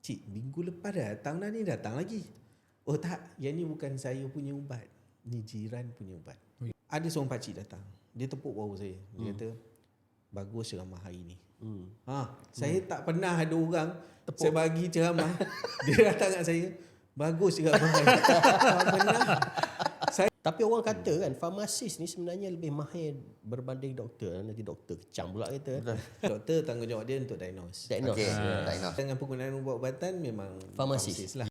Cik, minggu lepas datang dah ni, datang lagi. Oh tak, yang ni bukan saya punya ubat, ni jiran punya ubat. Ada seorang pakcik datang, dia tepuk bahu saya. Dia kata, bagus ceramah hari ni. Saya tak pernah ada orang saya bagi ceramah, dia datang kat saya, bagus ceramah hari ni. Tak pernah. Tapi orang kata kan farmasis ni sebenarnya lebih mahir berbanding doktor. Nanti doktor kecam pula kita. Doktor tanggungjawab dia untuk diagnose. Okey, diagnose. Dengan penggunaan ubat-ubatan memang Farmasis lah.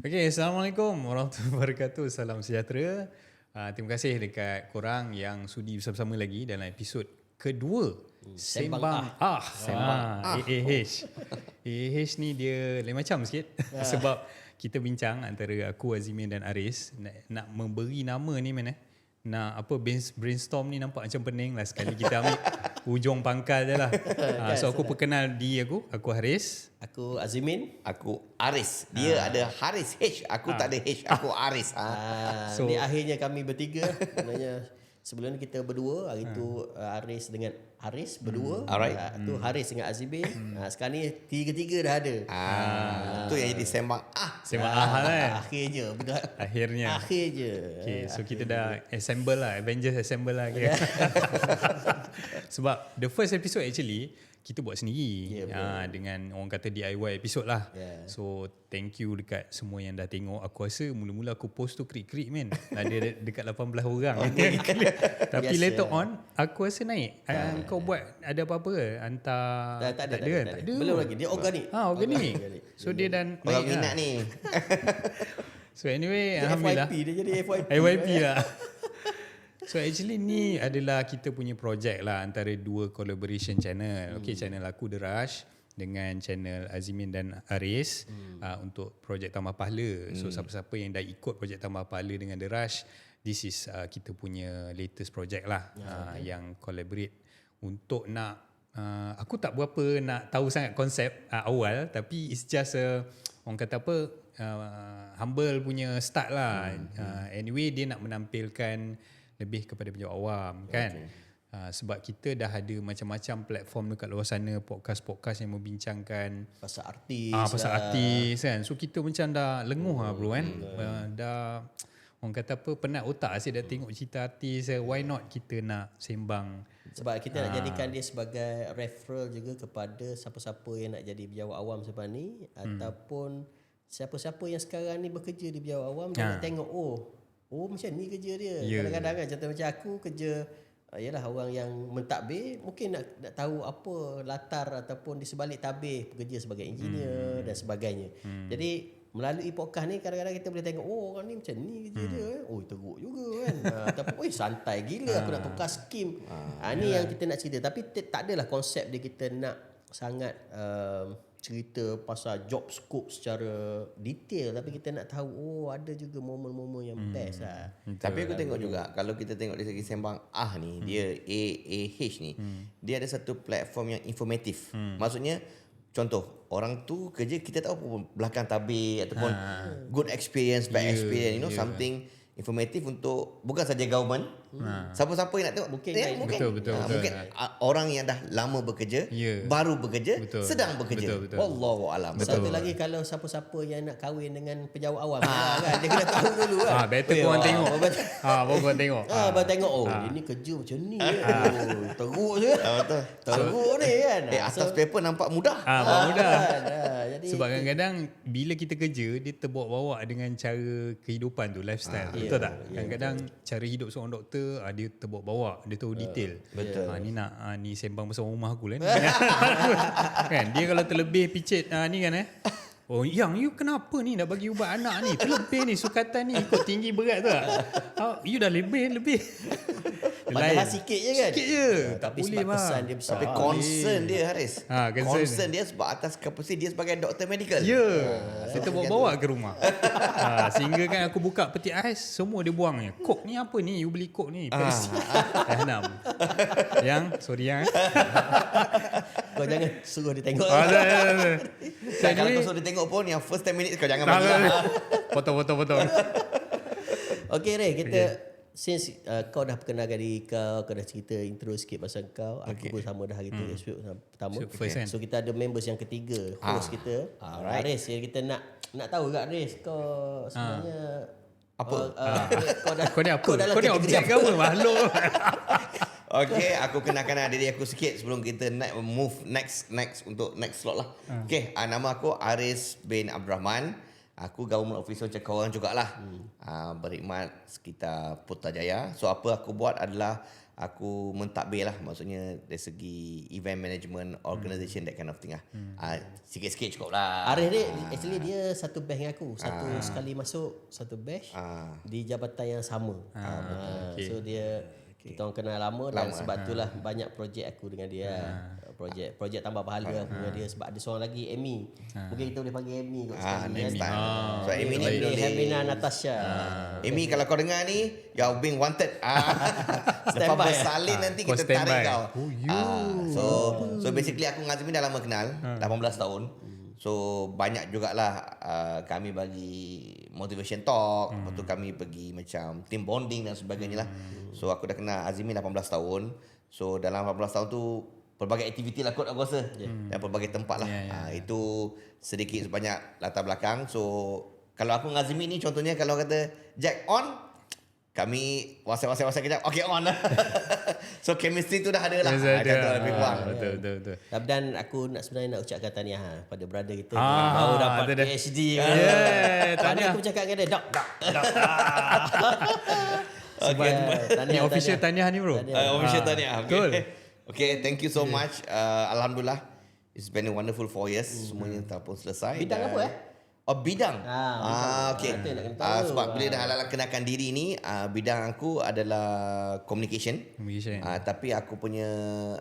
Okay, Assalamualaikum warahmatullahi wabarakatuh. Salam sejahtera. Terima kasih dekat korang yang sudi bersama-sama lagi dalam episod kedua Sembang AAH. AAH ni dia lain macam sikit sebab kita bincang antara aku, Azimin dan Aris nak memberi nama ni nak apa brainstorm ni nampak macam pening lah. Sekali kita ambil ujung pangkal je lah. So aku perkenal diri aku Haris. Aku Azimin. Aku Aris. Dia ada Haris H. Aku tak ada H. Aku Aris. So, ni akhirnya kami bertiga. Sebenarnya sebelum ni kita berdua. Hari tu Aris dengan Haris berdua. Alright. Tu Haris dengan Azimin. Sekarang ni tiga-tiga dah ada. Tu yang jadi sembang Sembang lah. Akhirnya. Akhirnya. Okay, so kita dah assemble lah. Avengers assemble lah. Okay. Sebab the first episode actually kita buat sendiri, dengan orang kata DIY episode lah. So thank you dekat semua yang dah tengok. Aku rasa mula-mula aku post tu krik-krik ada dekat 18 orang. Tapi later on aku rasa naik. Kau buat ada apa-apa ke? Hantar Tak ada. Belum lagi. Dia organik. Organik. So dia dan orang naik minat ni. So anyway, Dia alhamdulillah. FYP. Dia jadi FYP. FYP lah. So actually ni adalah kita punya projek lah antara dua collaboration channel. Okay, channel aku The Rush dengan channel Azimin dan Aris untuk projek Tambah Pahala. So siapa-siapa yang dah ikut projek Tambah Pahala dengan The Rush, this is kita punya latest project lah, yang collaborate untuk nak aku tak berapa nak tahu sangat konsep awal, tapi it's just orang kata apa, humble punya start lah. Anyway, dia nak menampilkan lebih kepada penjawab awam kan. Sebab kita dah ada macam-macam platform dekat luar sana, podcast-podcast yang membincangkan Pasal artis. pasal artis kan. So kita macam dah lenguh lah bro kan. Dah orang kata apa, penat otak asyik dah tengok cerita artis. Why not kita nak sembang. Sebab kita nak jadikan dia sebagai referral juga kepada siapa-siapa yang nak jadi penjawat awam selepas ni, ataupun siapa-siapa yang sekarang ni bekerja di penjawat awam, dia nak tengok oh macam ni kerja dia. Kadang-kadang kan contoh macam aku kerja, ialah orang yang mentadbir, mungkin nak tahu apa latar ataupun di sebalik tabir pekerja sebagai engineer dan sebagainya. Jadi melalui podcast ni kadang-kadang kita boleh tengok orang ni macam ni kerja dia. Teruk juga kan. Ataupun santai gila aku nak tukar skim. Ni yang kita nak cerita. Tapi tak adalah konsep dia kita nak sangat cerita pasal job scope secara detail, tapi kita nak tahu ada juga momen-momen yang best lah. Tapi aku tengok juga, kalau kita tengok dari segi sembang ni, dia AAH ni, dia ada satu platform yang informatif. Maksudnya contoh, orang tu kerja kita tahu apa belakang tabir ataupun good experience, bad experience, something informatif untuk bukan saja government. Siapa-siapa yang nak tengok Mungkin betul. mungkin orang yang dah lama bekerja, baru bekerja, sedang bekerja. Betul. Wallahu alam. Satu lagi, kalau siapa-siapa yang nak kahwin dengan penjawat awam kan, dia kena tahu dulu kan. Better korang tengok. Korang tengok. Baru tengok ini kerja macam ni. Teruk je. Betul. Teruk ni kan. Atas paper nampak mudah. Mudah. Jadi Sebab kadang-kadang bila kita kerja, dia terbawa-bawa dengan cara kehidupan tu, lifestyle. Betul tak? Kadang-kadang cara hidup seorang doktor, dia terbawa-bawa, dia tahu detail. Betul. Ni sembang pasal rumah aku lah ni. Kan dia kalau terlebih picit ni kan yang you kenapa ni nak bagi ubat anak ni, terlebih ni sukatan ni ikut tinggi berat tu tak? You dah lebih. padahal sikit je kan. Sikit je. Tapi boleh sebab kesan dia besar. Tapi concern dia Haris. concern dia sebab atas kapasiti dia sebagai doktor medical. Dia terbawa-bawa ke rumah. Sehingga kan aku buka peti ais, semua dia buang ni. Coke ni apa ni? You beli Coke ni. Pepsi. Enam. Sorry yang. Kau jangan suruh dia tengok. Kalau kau suruh dia tengok pun, yang first 10 minutes kau jangan bagi. Potong. Okey Ray, kita since kau dah perkenalkan diri kau dah cerita intro sikit pasal kau, aku pun sama dah kita episode pertama. So, first kan? So kita ada members yang ketiga, host kita. Aris, kita nak tahu tak Aris, kau sebenarnya Apa? Kau ni apa? dalam Kau ni kategori objek apa? ke apa? Makhluk. Okay, aku kenalkan diri aku sikit sebelum kita move next untuk next slot lah. Okay, nama aku Aris bin Abdul Rahman. Aku government officer macam korang jugalah. Berkhidmat sekitar Putrajaya. So apa aku buat adalah aku mentadbir lah, maksudnya dari segi event management, organisation, that kind of thing lah. Sikit-sikit cukup lah. Aris ni actually dia satu batch dengan aku. Satu sekali masuk satu batch di jabatan yang sama. okay. So dia kita orang kenal lama dan sebab itulah banyak projek aku dengan dia. Projek tambah pahala aku dengan dia sebab ada seorang lagi Amy. Mungkin kita boleh panggil Amy kot sekali. Next time. So Amy ni Amy boleh. Hermina Natasha. Amy, kalau kau dengar ni, you're being wanted. Lepas Standby. bersalin nanti Kau kita tarik standby. kau. Oh, you. So basically aku dengan Azmi dah lama kenal, 18 tahun. So banyak jugalah kami bagi motivation talk, lepas tu kami pergi macam team bonding dan sebagainya lah. So aku dah kenal Azmi 18 tahun. So dalam 18 tahun tu pelbagai aktiviti lah kot aku rasa. Dan pelbagai tempat lah. Itu sedikit sebanyak latar belakang. So kalau aku dengan Azmi ni contohnya kalau kata Jack on, kami wasai kejap, okay on lah. So chemistry tu dah ada lah. Yes, ada. Macam tu lebih kurang. Betul. Dan aku sebenarnya nak ucapkan tahniah pada brother kita Ah, baru dapat ada dah. PhD. Yeah, Tadi tahniah. aku bercakap dengan dia, dok. Okay. Ni official tahniah ni bro. Official tahniah. Betul. Okay, thank you so much. Alhamdulillah. It's been a wonderful 4 years. Semuanya telah pun selesai. Bidang apa Oh, bidang. Bidang. Okay. Nanti nak kena tahu. Sebab bila dah halal kenalkan diri ni, bidang aku adalah communication. Communication. Tapi aku punya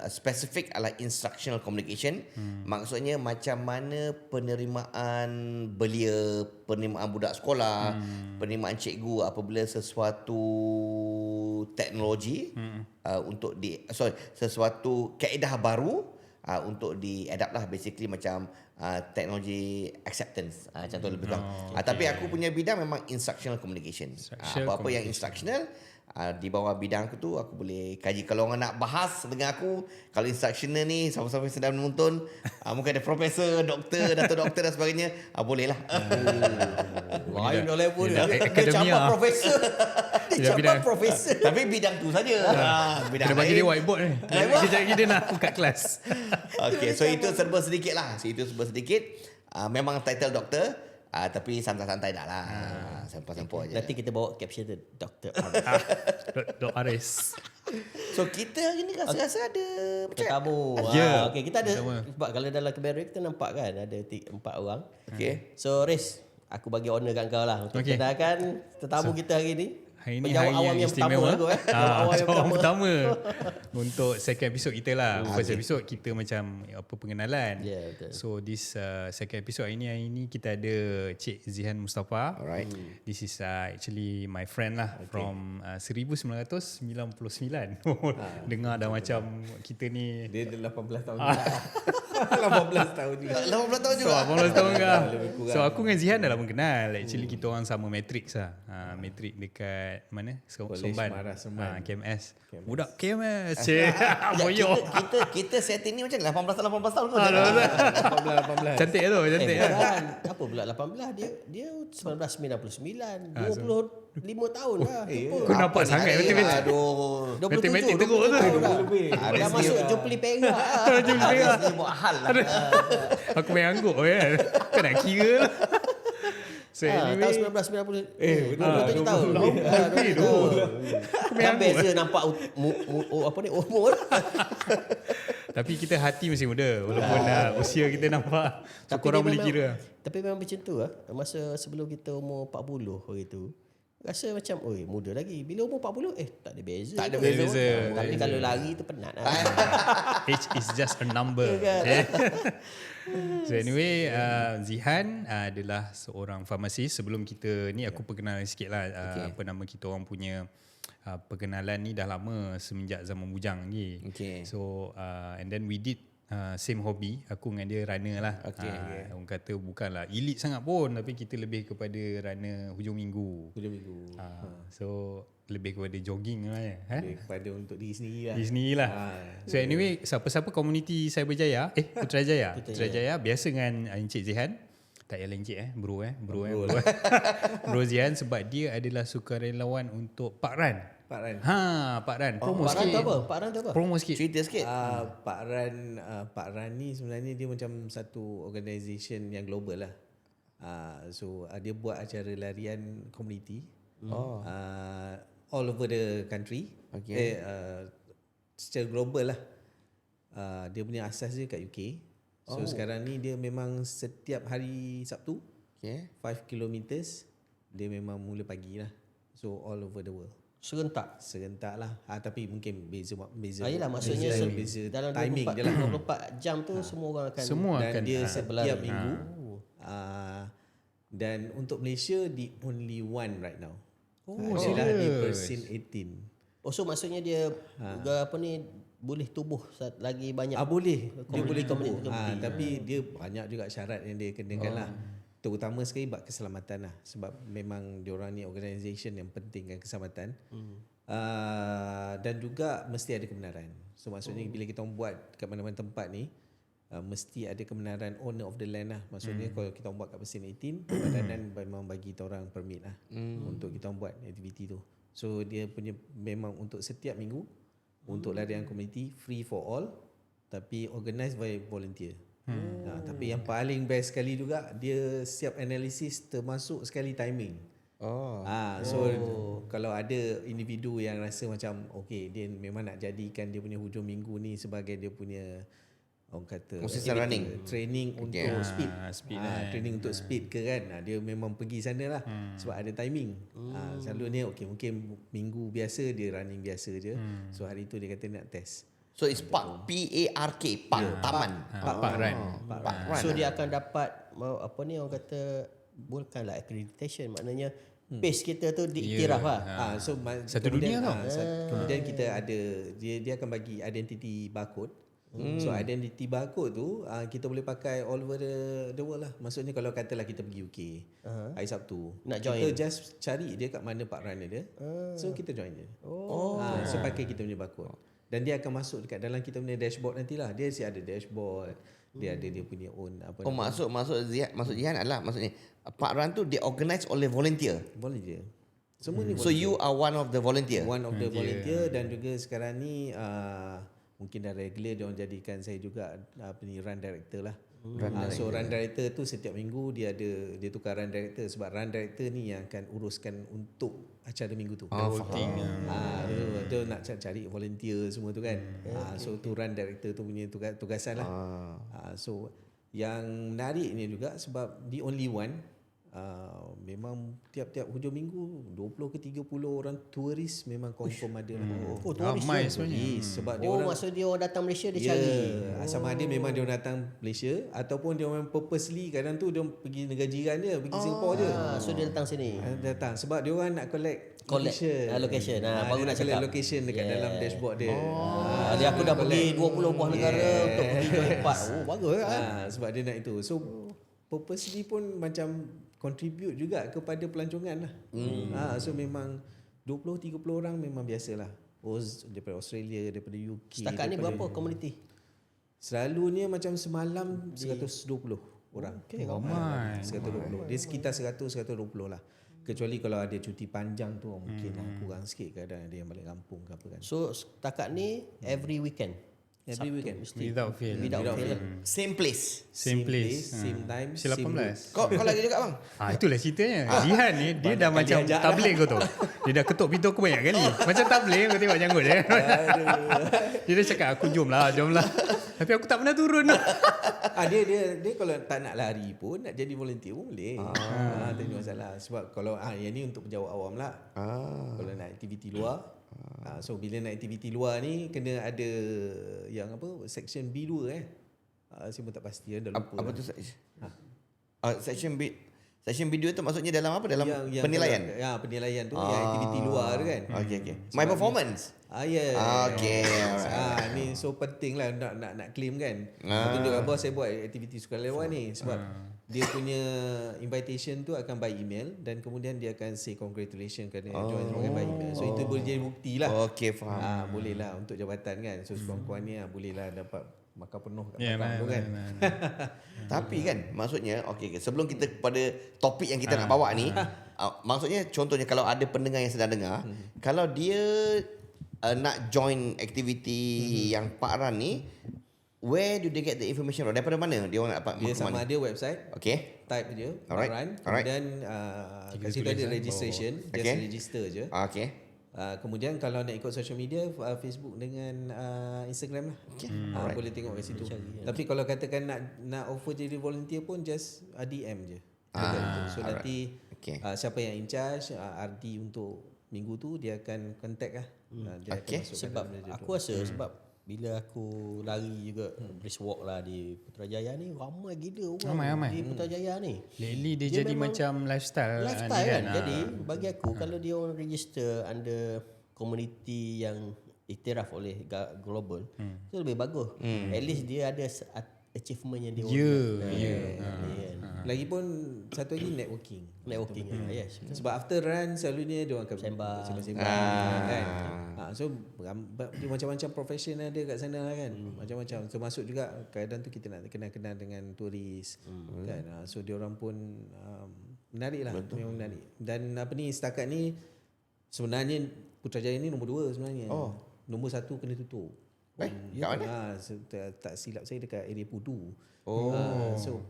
spesifik adalah instructional communication. Maksudnya macam mana penerimaan belia, penerimaan budak sekolah, penerimaan cikgu apabila sesuatu teknologi untuk sesuatu kaedah baru untuk di-adapt lah, basically macam teknologi acceptance macam tu lebih kurang. Tapi aku punya bidang memang instructional communication. Apa-apa yang instructional di bawah bidang aku tu aku boleh kaji. Kalau orang nak bahas dengan aku, kalau instructional ni siapa-siapa yang sedang menonton, mungkin ada profesor, doktor, datuk doktor dan sebagainya, boleh lah. Lain dah level dia. Dia Akademia. campur profesor. Dia bidang. campur profesor. Tapi bidang tu saja. Bidang Kita bagi lain. dia whiteboard ni. Kejap lagi dia nak buka kelas. Okay, so itu serba sedikit lah. Memang title doktor, tapi santai-santai dah lah. Sampah-sampah je. Nanti kita bawa caption tu Dr. Dok Aris. So kita hari ni rasa-rasa ada macam Tetamu. Ya. Okay, kita ada Tetamu. sebab kalau dalam kamera kita nampak kan ada 4 orang. Okay. So Riz, aku bagi honor kat kau lah untuk Okay. kenalkan tetamu kita hari ni. Hari ni Penjawab hari awam yang yang pertama istimewa. aku Awam yang Jawab pertama. pertama. Untuk second episode kita lah. First episode kita macam apa pengenalan. Ya, betul. So this second episode hari ni kita ada Cik Zihan Mustafa. Alright. This is actually my friend lah from 1999. Dengar dah macam kita ni Dia dah 18 tahun juga. 18 tahun juga. 18 tahun So juga. 18 tahun ke? Lebih kurang. So aku dengan Zihan dah lama kenal. Actually kita orang sama matrix lah. Matrix dekat mana? College Somban. Marah Semban. KMS. Budak KMS. Cik. Boyo. Kita setting ni macam 18 tahun kot. 18. Cantik tu, cantik lah. Bukan. Apa pula 18? Dia 1999. 25 tahun lah. Kau nampak sangat matematik. Aduh. 27, Matematik teruk tu. 27 tahun dah. lebih. Dah masuk Jupli Perak. Habis ni buat hal lah. Aku main angguk kan. Kau nak kira lah. So Tahun anyway. 1990. betul. 27 tahun. Lebih tu. Aku main Kan angguk. beza nampak apa ni umur. Tapi kita hati masih muda. Walaupun usia kita nampak. So korang boleh kira. Tapi memang macam tu lah. Masa sebelum kita umur 40 hari tu, rasa macam, oi muda lagi. Bila umur 40, tak ada beza. Tak ada kot. beza. Tapi kalau lari tu penat lah. Age is just a number. Ya So anyway, Zihan adalah seorang farmasis. Sebelum kita ni aku perkenalan sikit lah. Apa nama kita orang punya perkenalan ni dah lama semenjak zaman bujang ni. Okay. So and then we did same hobby. Aku dengan dia runner lah. Orang kata bukanlah elite sangat pun, tapi kita lebih kepada runner hujung minggu. Hujung minggu. So lebih kepada jogging lah ya. Daripada untuk diri sendiri lah. Di sini lah. So anyway, siapa-siapa komuniti Cyberjaya, Putrajaya biasa dengan Encik Zihan. Tak payah Encik bro. Bro Zihan sebab dia adalah sukarelawan untuk Pak Ran. Pak Ran. Promo Pak Ran sikit. tu apa? Pak Ran tu apa? Promo sikit. Cerita sikit. Pak Ran ni sebenarnya dia macam satu organisation yang global lah. So dia buat acara larian community all over the country. Secara global lah. Dia punya asas dia kat UK. So sekarang ni dia memang setiap hari Sabtu 5 kilometers dia memang mula pagi lah. So all over the world. Serentak lah. Tapi mungkin beza Yelah, maksudnya beza dalam timing dia lah. 24 jam tu semua orang akan Dan dia setiap berlari. minggu. Dan untuk Malaysia the only one right now. Dia dah di persin 18. So maksudnya dia boleh tubuh lagi banyak. Boleh. Dia boleh tumbuh. community. Tapi dia banyak juga syarat yang dia kenakan lah. Terutama sekali bab keselamatan lah. Sebab memang diorang ni organisation yang pentingkan keselamatan. Dan juga mesti ada kebenaran. So maksudnya bila kita buat kat mana-mana tempat ni, mesti ada kebenaran owner of the land lah. Maksudnya kalau kita buat kat Persin 18, badanan memang bagi kita orang permit lah untuk kita buat aktiviti tu. So dia punya memang untuk setiap minggu untuk larian community, free for all, tapi organised by volunteer. Tapi yang paling best sekali juga, dia siap analisis termasuk sekali timing. Kalau ada individu yang rasa macam dia memang nak jadikan dia punya hujung minggu ni sebagai dia punya orang kata training untuk speed. Training untuk speed ke kan. Dia memang pergi sana lah sebab ada timing. Selalunya mungkin minggu biasa dia running biasa je. So hari tu dia kata nak test. So it's Park, P-A-R-K, Park, Taman. Pak Ran. So dia akan dapat orang kata bukanlah accreditation, maknanya pace kita tu diiktiraf lah. So Satu dunia tau. Kemudian kita ada dia akan bagi identity barcode. So identity barcode tu kita boleh pakai all over the world lah. Maksudnya kalau katalah kita pergi UK hari Sabtu, nak join, kita just cari dia kat mana Pak Ran dia. So kita join dia. So pakai kita punya barcode. Dan dia akan masuk dekat dalam kita punya dashboard nantilah. Dia ada dashboard. Dia ada dia punya own maksud Jihan adalah maksudnya Pak Ran tu dia organize oleh volunteer. Volunteer. Semua ni So you are one of the volunteer. One of the volunteer. Dan juga sekarang ni mungkin dah regular dia orang jadikan saya juga run director lah. So run director tu setiap minggu dia tukar run director sebab run director ni yang akan uruskan untuk acara minggu tu. Dia nak cari volunteer semua tu kan. So tu run director tu punya tugasan lah. So yang menarik ni juga sebab the only one memang tiap-tiap hujung minggu 20 ke 30 orang turis memang confirm ada lah. Turis ramai tu. sebenarnya. Sebab dia orang maksud dia orang datang Malaysia dia cari. sama ada memang dia orang datang Malaysia ataupun dia orang purposely kadang tu dia orang pergi negara jiran dia, pergi Singapore je. So dia datang sini. Datang sebab dia orang nak collect location. Baru nak collect cakap location dekat dalam dashboard dia. Dia aku dah pergi 20 buah negara untuk pergi join part. Bagus kan. Sebab dia nak itu. So purposely pun macam contribute juga kepada pelancongan lah. So memang 20-30 orang memang biasalah. Daripada Australia, daripada UK. Setakat ni berapa komuniti? Selalunya macam semalam 120 orang. Ramai. 120. Dia sekitar 100-120 lah. Kecuali kalau ada cuti panjang tu mungkin kurang sikit, kadang ada yang balik kampung ke apa kan. So setakat ni every weekend. Every weekend Mesti. Without fail. Without fail. Same place. Same place. same time, Sila same 18. Kau lagi juga bang? Itulah ceritanya. Jihan ni dia dah macam tabligh kau tu. Dia dah ketuk pintu aku banyak kali. Macam tabligh kau tengok janggut dia. Dia dah cakap aku jom lah. Tapi aku tak pernah turun. Dia kalau tak nak lari pun, nak jadi volunteer pun boleh. Tak ada masalah. Sebab kalau yang ni untuk pejabat awam lah. Kalau nak aktiviti luar, so bila nak aktiviti luar ni kena ada yang apa, section B2 saya pun tak pasti dah lupa. Apa tu section? Section B. Session video tu maksudnya dalam apa? Dalam yang penilaian. ya, penilaian tu yang aktiviti luar tu kan. Okay. My performance. Ya. Okay. Ni so penting lah nak claim kan. Tunjuk bos saya buat aktiviti sukarelawan ni sebab dia punya invitation tu akan by email dan kemudian dia akan say congratulations kerana join sebagai by email. So itu boleh jadi bukti lah. Okay, faham. Boleh lah untuk jabatan kan. So sekurang-kurang ni boleh lah dapat makan penuh kat Ya, belakang tu kan. Tapi kan maksudnya sebelum kita kepada topik yang kita nak bawa ni, maksudnya contohnya kalau ada pendengar yang sedang dengar, kalau dia nak join aktiviti yang Pak Ran ni, where do they get the information? Daripada mana dia orang nak dapat Dia sama maklumat ni? ada website, Okay. type je, Alright. run, Alright. kemudian kat situ ada registration, just Okay. register je. Okay. Kemudian kalau nak ikut social media, Facebook dengan Instagram lah. Boleh tengok kat situ. Tapi kalau katakan nak offer jadi volunteer pun just DM je. So nanti siapa yang in charge, RD untuk minggu tu dia akan contact lah. Dia akan masukkan Sebab dalam dia aku tu. rasa sebab bila aku lari juga brisk walk lah di Putrajaya ni, ramai gila orang Ramai. di Putrajaya ni. Lately dia jadi memang macam lifestyle lifestyle ni kan. Jadi bagi aku kalau dia orang register under community yang iktiraf oleh global, itu lebih bagus. At least dia ada achievement yang dia Lagipun satu lagi networking. yes. Sebab after run selalunya dia orang akan sembang kan. So dia macam-macam profession ada kat sana lah kan. Macam-macam. Termasuk juga kadang tu kita nak kenal-kenal dengan turis kan. So dia orang pun menarik lah. Memang menarik. Dan setakat ni sebenarnya Putrajaya ni nombor 2 sebenarnya. Nombor 1 kena tutup. Kat mana? Tak silap saya dekat area Pudu. So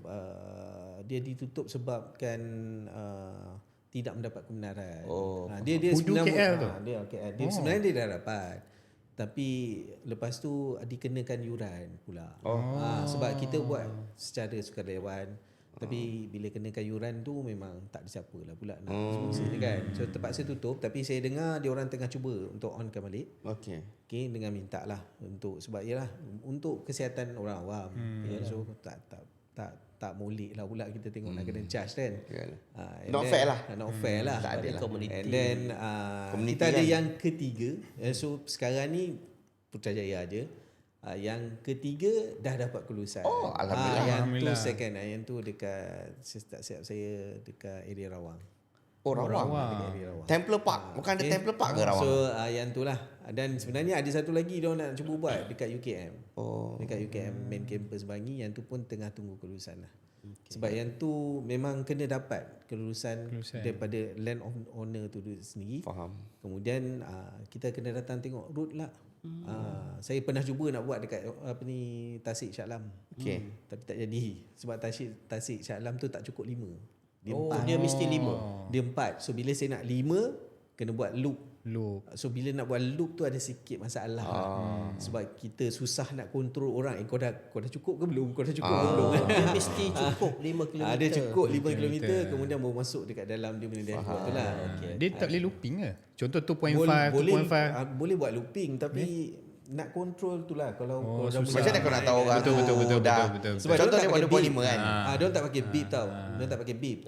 dia ditutup sebabkan tidak mendapat kebenaran. Dia Pudu sebenarnya KL tu? dia KL. Dia sebenarnya dia dah dapat. Tapi lepas tu dikenakan yuran pula. Sebab kita buat secara sukarelawan. Tapi bila kenakan yuran tu memang tak ada siapa lah pula nak sponsor ni kan. So terpaksa tutup. Tapi saya dengar dia orang tengah cuba untuk onkan balik. Okay, dengan minta lah untuk sebab yalah untuk kesihatan orang awam. So tak molek lah pula kita tengok nak kena charge kan. Not fair lah. Not fair lah. Tak adil lah. And then kita ada yang ketiga. So sekarang ni Putrajaya je. Yang ketiga dah dapat kelulusan. Alhamdulillah. Yang tu second. Yang tu dekat tak siap saya dekat area Rawang. Rawang. Dekat area Rawang. Templer Park. Bukan ada Templer Park ke Rawang? So yang tu lah. Dan sebenarnya ada satu lagi dia nak cuba buat dekat UKM. Dekat UKM main campus Bangi. Yang tu pun tengah tunggu kelulusan lah. Sebab yang tu memang kena dapat kelulusan daripada land owner tu sendiri. Faham. Kemudian kita kena datang tengok road lah. Saya pernah cuba nak buat dekat Tasik Shah Alam. Tapi tak jadi. Sebab Tasik Shah Alam tu tak cukup 5. Dia 4. Dia mesti 5. Dia 4. So bila saya nak 5 kena buat loop. So bila nak buat loop tu ada sikit masalah. Sebab kita susah nak kontrol orang. Kau dah cukup ke belum? Kau dah cukup ke belum? Dia mesti cukup 5 km. Dia cukup 5 km kemudian baru masuk dekat dalam dia punya dashboard tu lah. Dia tak boleh looping ke? Contoh 2.5, boleh 2.5. boleh buat looping tapi nak kontrol tu lah kalau dah Macam mana kau nak tahu orang Betul. sebab Contoh dia dia buat pakai 2.5 kan. dia orang tak pakai beep tau. Dia tak pakai beep.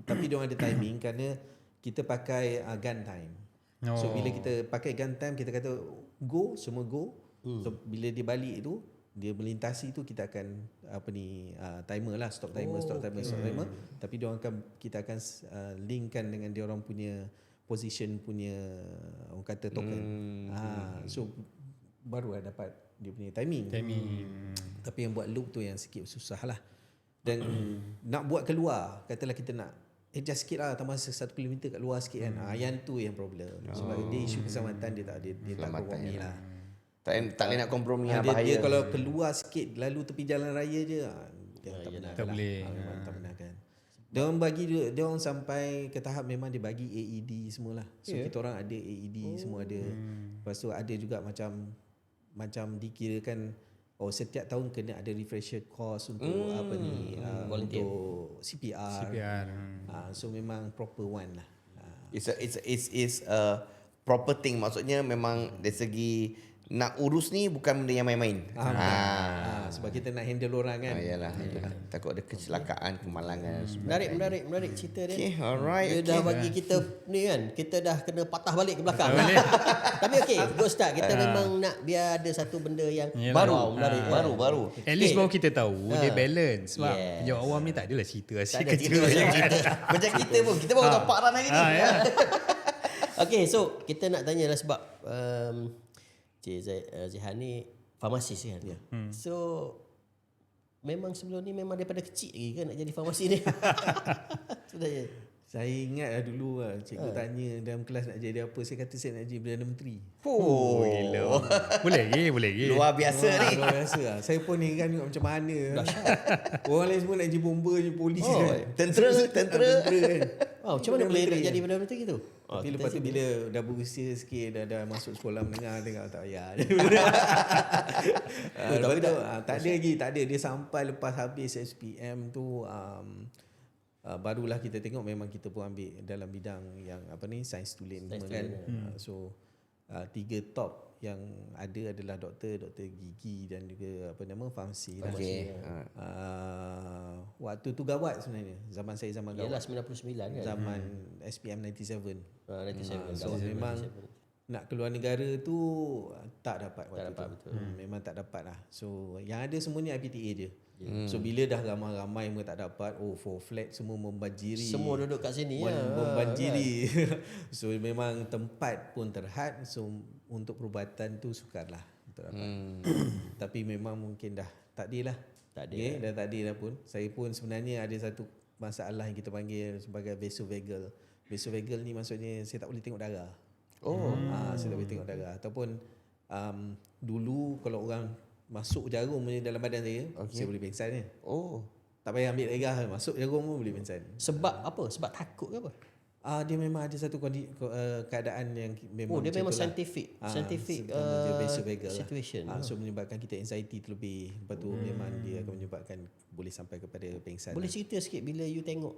Tapi dia orang ada timing kerana kita pakai gun time. So bila kita pakai gun time kita kata go, semua go. So bila dia balik tu dia melintasi tu kita akan timer lah, stop timer. Tapi dia orang kita akan linkkan dengan dia orang punya position punya orang kata token. So baru dapat dia punya timing. Tapi yang buat loop tu yang sikit susah lah. Dan nak buat keluar, katalah kita nak adjust sikit lah, tambah 1 km kat luar sikit kan. Yang tu yang problem. Sebab dia isu keselamatan dia tak kompromi lah. Tak boleh nak kompromi lah, dia bahaya. kalau keluar sikit lalu tepi jalan raya je dia tak boleh. Tak pernah kan. Dia orang sampai ke tahap memang dia bagi AED semualah. So kita orang ada AED semua ada. Lepas tu ada juga macam dikirakan setiap tahun kena ada refresher course untuk untuk CPR. So memang proper one lah. It's a proper thing. Maksudnya memang dari segi nak urus ni bukan benda yang main-main. Sebab kita nak handle orang kan. Yalah. Takut ada kecelakaan, kemalangan. Menarik cerita dia. Okay, alright. Dia dah bagi kita ni kan, kita dah kena patah balik ke belakang. Tapi okey, good start. Kita memang nak biar ada satu benda yang Baru, menarik. baru. At least baru kita tahu dia balance. Sebab Yes. penjawab awam ni tak adalah cerita Tak asyik ada kecil. cerita macam kita. Macam kita pun, kita baru tahu Pak Ran hari ni. Okey, so kita nak tanyalah sebab Cik Zihan ni farmasis kan. So memang sebelum ni memang daripada kecil lagi kan nak jadi farmasi ni. Sebenarnya. Saya ingat dulu cikgu tanya dalam kelas nak jadi apa. Saya kata saya nak jadi Perdana Menteri. Oh, Gila. Boleh lagi. luar biasa ni. Luar biasa lah. Saya pun ni kan tengok macam mana. Orang lain semua nak jadi bomba, jadi polis kan. Tentera. kan. Macam mana boleh nak jadi Perdana Menteri gitu? Tapi lepas tu bila dah berusia sikit, dah masuk sekolah menengah, tengok tak payah. Lepas tu tak ada. Dia sampai lepas habis SPM tu barulah kita tengok memang kita pun ambil dalam bidang yang sains tulen kan. So 3 top yang ada adalah doktor gigi dan juga farmasi lah. Okey. Waktu tu gawat sebenarnya. Zaman gawat. Yalah 99 kan. Zaman SPM 97. 97. So memang nak keluar negara tu tak dapat waktu tu. betul. Memang tak dapat lah. So yang ada semua ni IPTA je. So bila dah ramai-ramai pun tak dapat, for flat semua membanjiri. Semua duduk kat sini membanjiri. So memang tempat pun terhad. So untuk perubatan tu sukarlah untuk dapat. Tapi memang mungkin dah takdir lah. Dah takdir dah pun. Saya pun sebenarnya ada satu masalah yang kita panggil sebagai vasovagal. Vasovagal ni maksudnya saya tak boleh tengok darah. Saya tak boleh tengok darah. Ataupun dulu kalau orang masuk jarum dalam badan saya, saya boleh pengsan je. Tak payah ambil darah, masuk jarum pun boleh pengsan. Sebab apa? Sebab takut ke apa? Dia memang ada satu keadaan yang memang dia memang itulah. scientific vasovagal situation. So menyebabkan kita anxiety terlebih. Lepas tu memang dia akan menyebabkan boleh sampai kepada pengsan. Boleh cerita sikit bila you tengok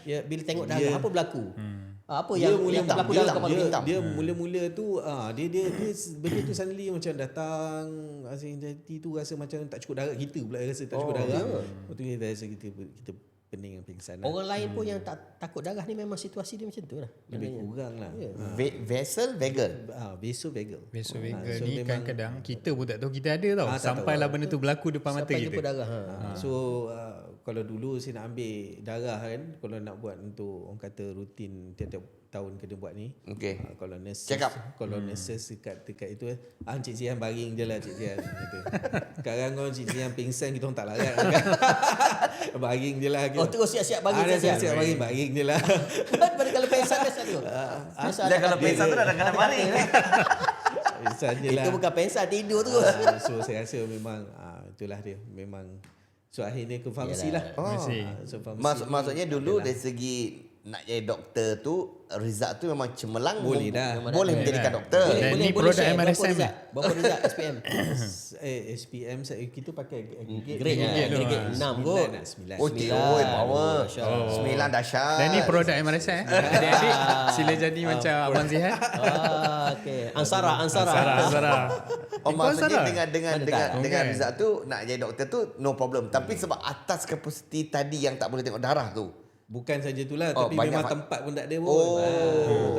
bila tengok darah apa berlaku? Apa yang berlaku dalam kepala you? Dia mula-mula tu dia benda tu suddenly macam datang, rasa anxiety tu rasa macam tak cukup darah, kita pula rasa tak cukup darah. Lepas tu kita rasa kita pening dan pingsan. Orang lain pun yang tak takut darah ni memang situasi dia macam tu lah. Lebih kurang lah. Vasovagal. Vasovagal. Vasovagal ni kadang-kadang kita pun tak tahu kita ada tau. Sampailah benda tu berlaku depan mata Sampai kita. jumpa darah. So kalau dulu saya nak ambil darah kan, kalau nak buat untuk orang kata rutin tiap-tiap tahun kena buat ni. Okey. Kalau nurses, Check up. kalau nurses dekat itu Cik Zian baring je lah Cik Zian. Sekarang kalau Cik Zian pingsan kita orang tak larat kan. Baring je lah. Terus siap-siap bagi siap baring je lah. Pada kalau pengsan biasa tu. Dan kalau pingsan tu dah kena baring. Pingsan je lah. Itu bukan pengsan, tidur terus. So saya rasa memang itulah dia. Memang so akhirnya ke farmasi lah. So farmasi. Maksudnya dulu dari segi nak jadi doktor tu, result tu memang cemerlang. Boleh dah. Boleh menjadikan doktor. Dan ni produk share MRSM. Berapa result SPM? SPM kita pakai grade 6 kot. 9. Oh, power. 9 dahsyat. Dan ni produk MRSM. Adik-adik sila jadi macam Abang Zihan. Okey. Ansara. Maksudnya dengan Okay. result tu nak jadi doktor tu no problem. Tapi sebab atas kapasiti tadi yang tak boleh tengok darah tu. Bukan saja itulah, tapi memang tempat pun tak ada pun.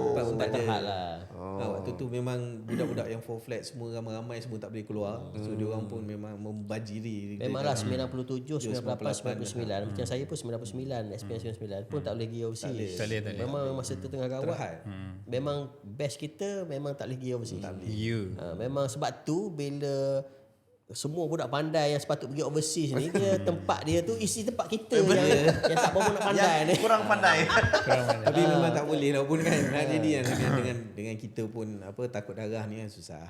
Tempat pun tak ada. Lah. Waktu tu memang budak-budak yang 4 flat semua ramai-ramai semua tak boleh keluar. So dia orang pun memang membanjiri. Memanglah 97, 98, 99. Macam saya pun 99, SPM 99 pun tak boleh pergi overseas. Tak boleh. Memang masa tu tengah gawat. Memang best kita memang tak boleh pergi overseas. Memang sebab tu bila semua budak pandai yang sepatut pergi overseas ni, dia tempat dia tu isi tempat kita yang tak berapa nak pandai ni. Kurang pandai. Tapi memang tak boleh lah pun kan. Jadi dengan kita pun takut darah ni kan susah.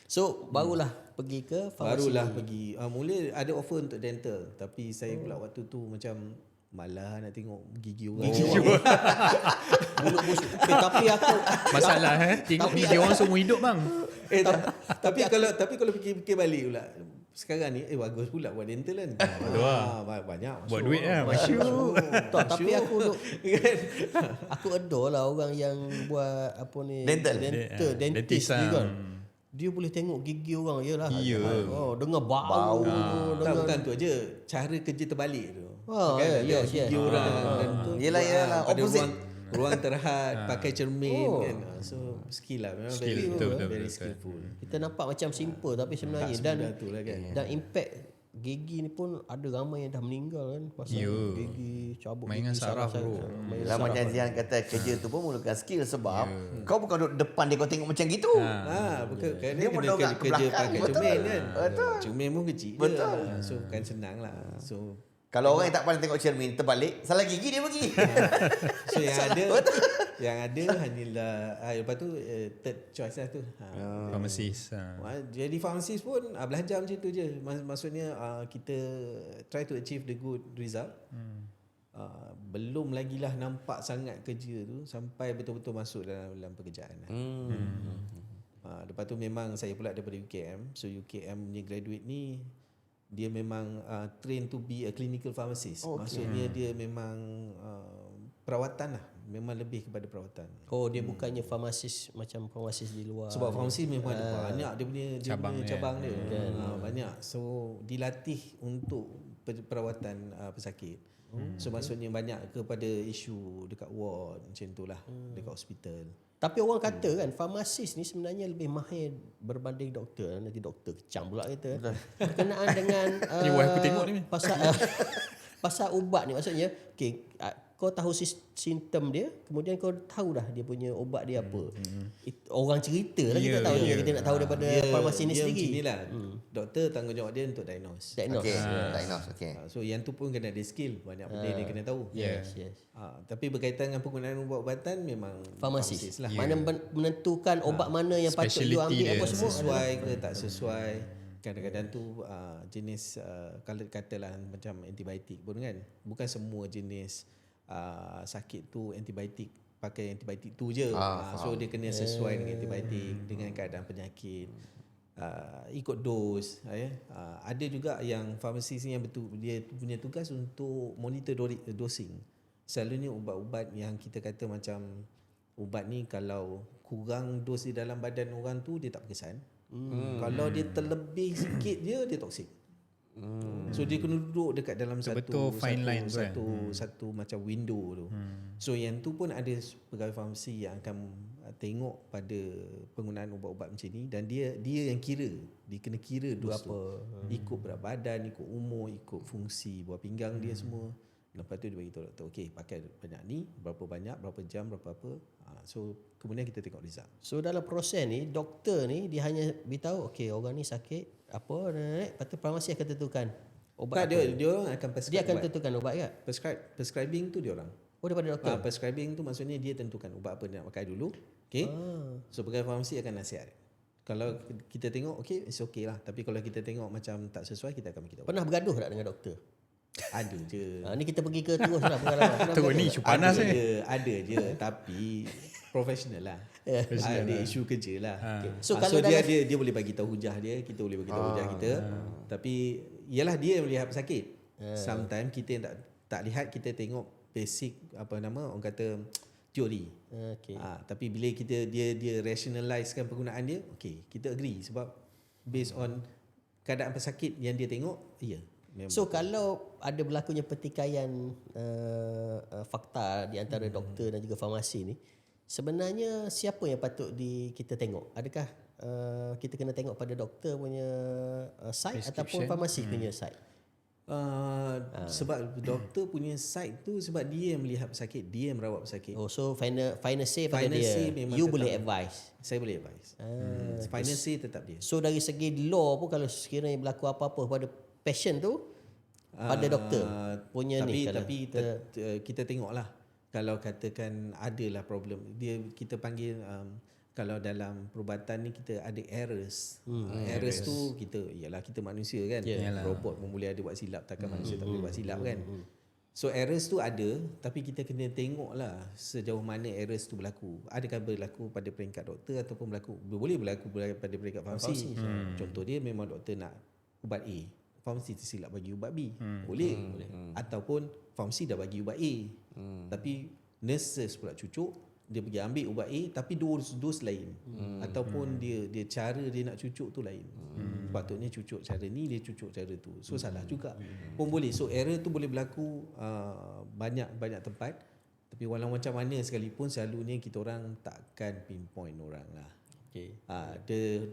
So barulah pergi ke farmasi. Mula ada offer untuk dental, tapi saya pula waktu tu macam malah nak tengok gigi orang. Mulut busuk. Tapi aku Masalah tengok gigi orang semua hidup bang. Tapi kalau fikir balik pula, sekarang ni bagus pula buat dental kan. Banyak Buat duit lah. Masyur. Tapi aku adore lah orang yang buat apa ni Dental. dentist ni kan. dia boleh tengok gigi orang. Yalah. Ya. Oh, dengar bau. Tak, bukan tu aja. Cara kerja terbalik tu. Ah, Kan, yes, gigi yes. orang dan tu Yelah, buat, yelah, pada opposite. ruang terhad, pakai cermin kan. So skill lah, memang Skill, very, betul, very betul. skillful. Kita nampak macam simple tapi sebenarnya Tak semudah tu lah kan. dan impact gigi ni pun ada ramai yang dah meninggal kan pasal gigi cabut Mainan gigi saraf, saraf. bro. Mainan Lah saraf. macam Zian kata kerja tu pun memerlukan skill sebab kau bukan duduk depan dia kau tengok macam gitu. Bukan kan Dia dia pun kena dongak ke kerja belakang. pakai Betul. cermin kan. Betul. Cermin pun kecil Betul. je. So bukan senang lah. So Kalau orang yang tak pandai tengok cermin terbalik, salah gigi dia pergi. so yang ada hanyalah lepas tu third choice lah tu. Pharmacist. Jadi pharmacist pun belajar macam tu je. Maksudnya kita try to achieve the good result. Belum lagi lah nampak sangat kerja tu sampai betul-betul masuk dalam pekerjaan. Lepas tu memang saya pula daripada UKM. So UKM punya graduate ni dia memang train to be a clinical pharmacist. Maksudnya dia memang perawatan lah. Memang lebih kepada perawatan. Oh, dia bukannya farmasis macam farmasis di luar. Sebab farmasi memang ada banyak dia punya cabang dia. Banyak. So dilatih untuk perawatan pesakit. So maksudnya banyak kepada isu dekat ward macam tu lah, dekat hospital. Tapi orang kata kan farmasis ni sebenarnya lebih mahir berbanding doktor. Nanti doktor kecam pula kita. Berkenaan dengan Ni wife aku tengok ni. pasal ubat ni maksudnya kau tahu simptom dia, kemudian kau tahu dah dia punya ubat dia apa. Orang cerita lah kita tahu ni, kita nak tahu daripada farmasi ni dia sendiri. macam ni lah. Doktor tanggungjawab dia untuk diagnose. Okey, diagnose. Okey. So yang tu pun kena ada skill, banyak benda dia kena tahu. Yes. Tapi berkaitan dengan penggunaan ubat-ubatan memang Farmasis lah. mana menentukan obat mana yang patut you Speciality ambil dia. apa semua. Sesuai ke tak sesuai. Kadang-kadang tu jenis kalau katalah macam antibiotik pun kan. Bukan semua jenis sakit tu antibiotik pakai antibiotik tu je. So dia kena sesuai dengan antibiotik, dengan keadaan penyakit. Ikut dos. Ada juga yang farmasis ni yang betul dia punya tugas untuk monitor dosing. Selalunya ubat-ubat yang kita kata macam ubat ni kalau kurang dos di dalam badan orang tu dia tak berkesan. Kalau dia terlebih sikit dia toksik. So dia kena duduk dekat dalam Betul, fine line tu kan. satu macam window tu. So yang tu pun ada pegawai farmasi yang akan tengok pada penggunaan ubat-ubat macam ni dan dia yang kira, dia kena kira dos tu. Ikut berat badan, ikut umur, ikut fungsi buah pinggang dia semua. Lepas tu dia bagi tahu doktor, okey pakai banyak ni, berapa banyak, berapa jam, berapa apa. So kemudian kita tengok result. So dalam proses ni doktor ni dia hanya beritahu okey orang ni sakit apa, lepas tu farmasi akan tentukan ubat Tak, apa. dia orang akan prescribe Dia akan ubat. tentukan ubat ke? Prescribing tu dia orang. Oh daripada doktor. Prescribing tu maksudnya dia tentukan ubat apa dia nak pakai dulu. Okay. So pegawai farmasi akan nasihat. Kalau kita tengok okay, it's okay lah. Tapi kalau kita tengok macam tak sesuai, kita akan bagi tahu. Pernah bergaduh tak dengan doktor? Ada je. Ni kita pergi ke terus lah pengalaman. Pernah Tu bergaduh ni tak? isu panas ni. Ada je tapi profesional lah. Ada isu kerja lah. So, So, kalau dia boleh bagi tahu hujah dia, kita boleh bagi tahu hujah kita. Tapi ialah dia yang melihat pesakit. Sometimes kita yang tak lihat, kita tengok basic orang kata teori. Okey. Tapi bila dia rationalizekan penggunaan dia, okey, kita agree sebab based on keadaan pesakit yang dia tengok, ya. Memang. So kalau ada berlakunya pertikaian fakta di antara doktor dan juga farmasi ni, sebenarnya siapa yang patut kita tengok? Adakah kita kena tengok pada doktor punya side ataupun farmasi punya side? Sebab doktor punya side tu sebab dia yang melihat pesakit, dia yang merawat pesakit. Oh, so final say pada Final dia. say memang You tetap boleh dia. advise. Saya boleh advise. Final say tetap dia. So dari segi law pun kalau sekiranya berlaku apa-apa pada patient tu pada doktor punya ni kalau kita tengoklah kalau katakan adalah problem kita panggil kalau dalam perubatan ni kita ada errors. Errors tu kita manusia kan. Robot pun boleh ada buat silap, takkan manusia tak boleh buat silap kan. So errors tu ada tapi kita kena tengoklah sejauh mana errors tu berlaku. Adakah berlaku pada peringkat doktor ataupun boleh berlaku pada peringkat farmasi. Contoh dia memang doktor nak ubat A, farmasi tersilap bagi ubat B. Boleh. Ataupun farmasi dah bagi ubat A. Tapi nurses pula cucuk, dia pergi ambil ubat A tapi dos lain. Ataupun dia cara dia nak cucuk tu lain. Sepatutnya cucuk cara ni, dia cucuk cara tu. So salah juga. Pun boleh. So error tu boleh berlaku banyak tempat. Tapi walau macam mana sekalipun selalunya kita orang takkan pinpoint orang lah. Okay.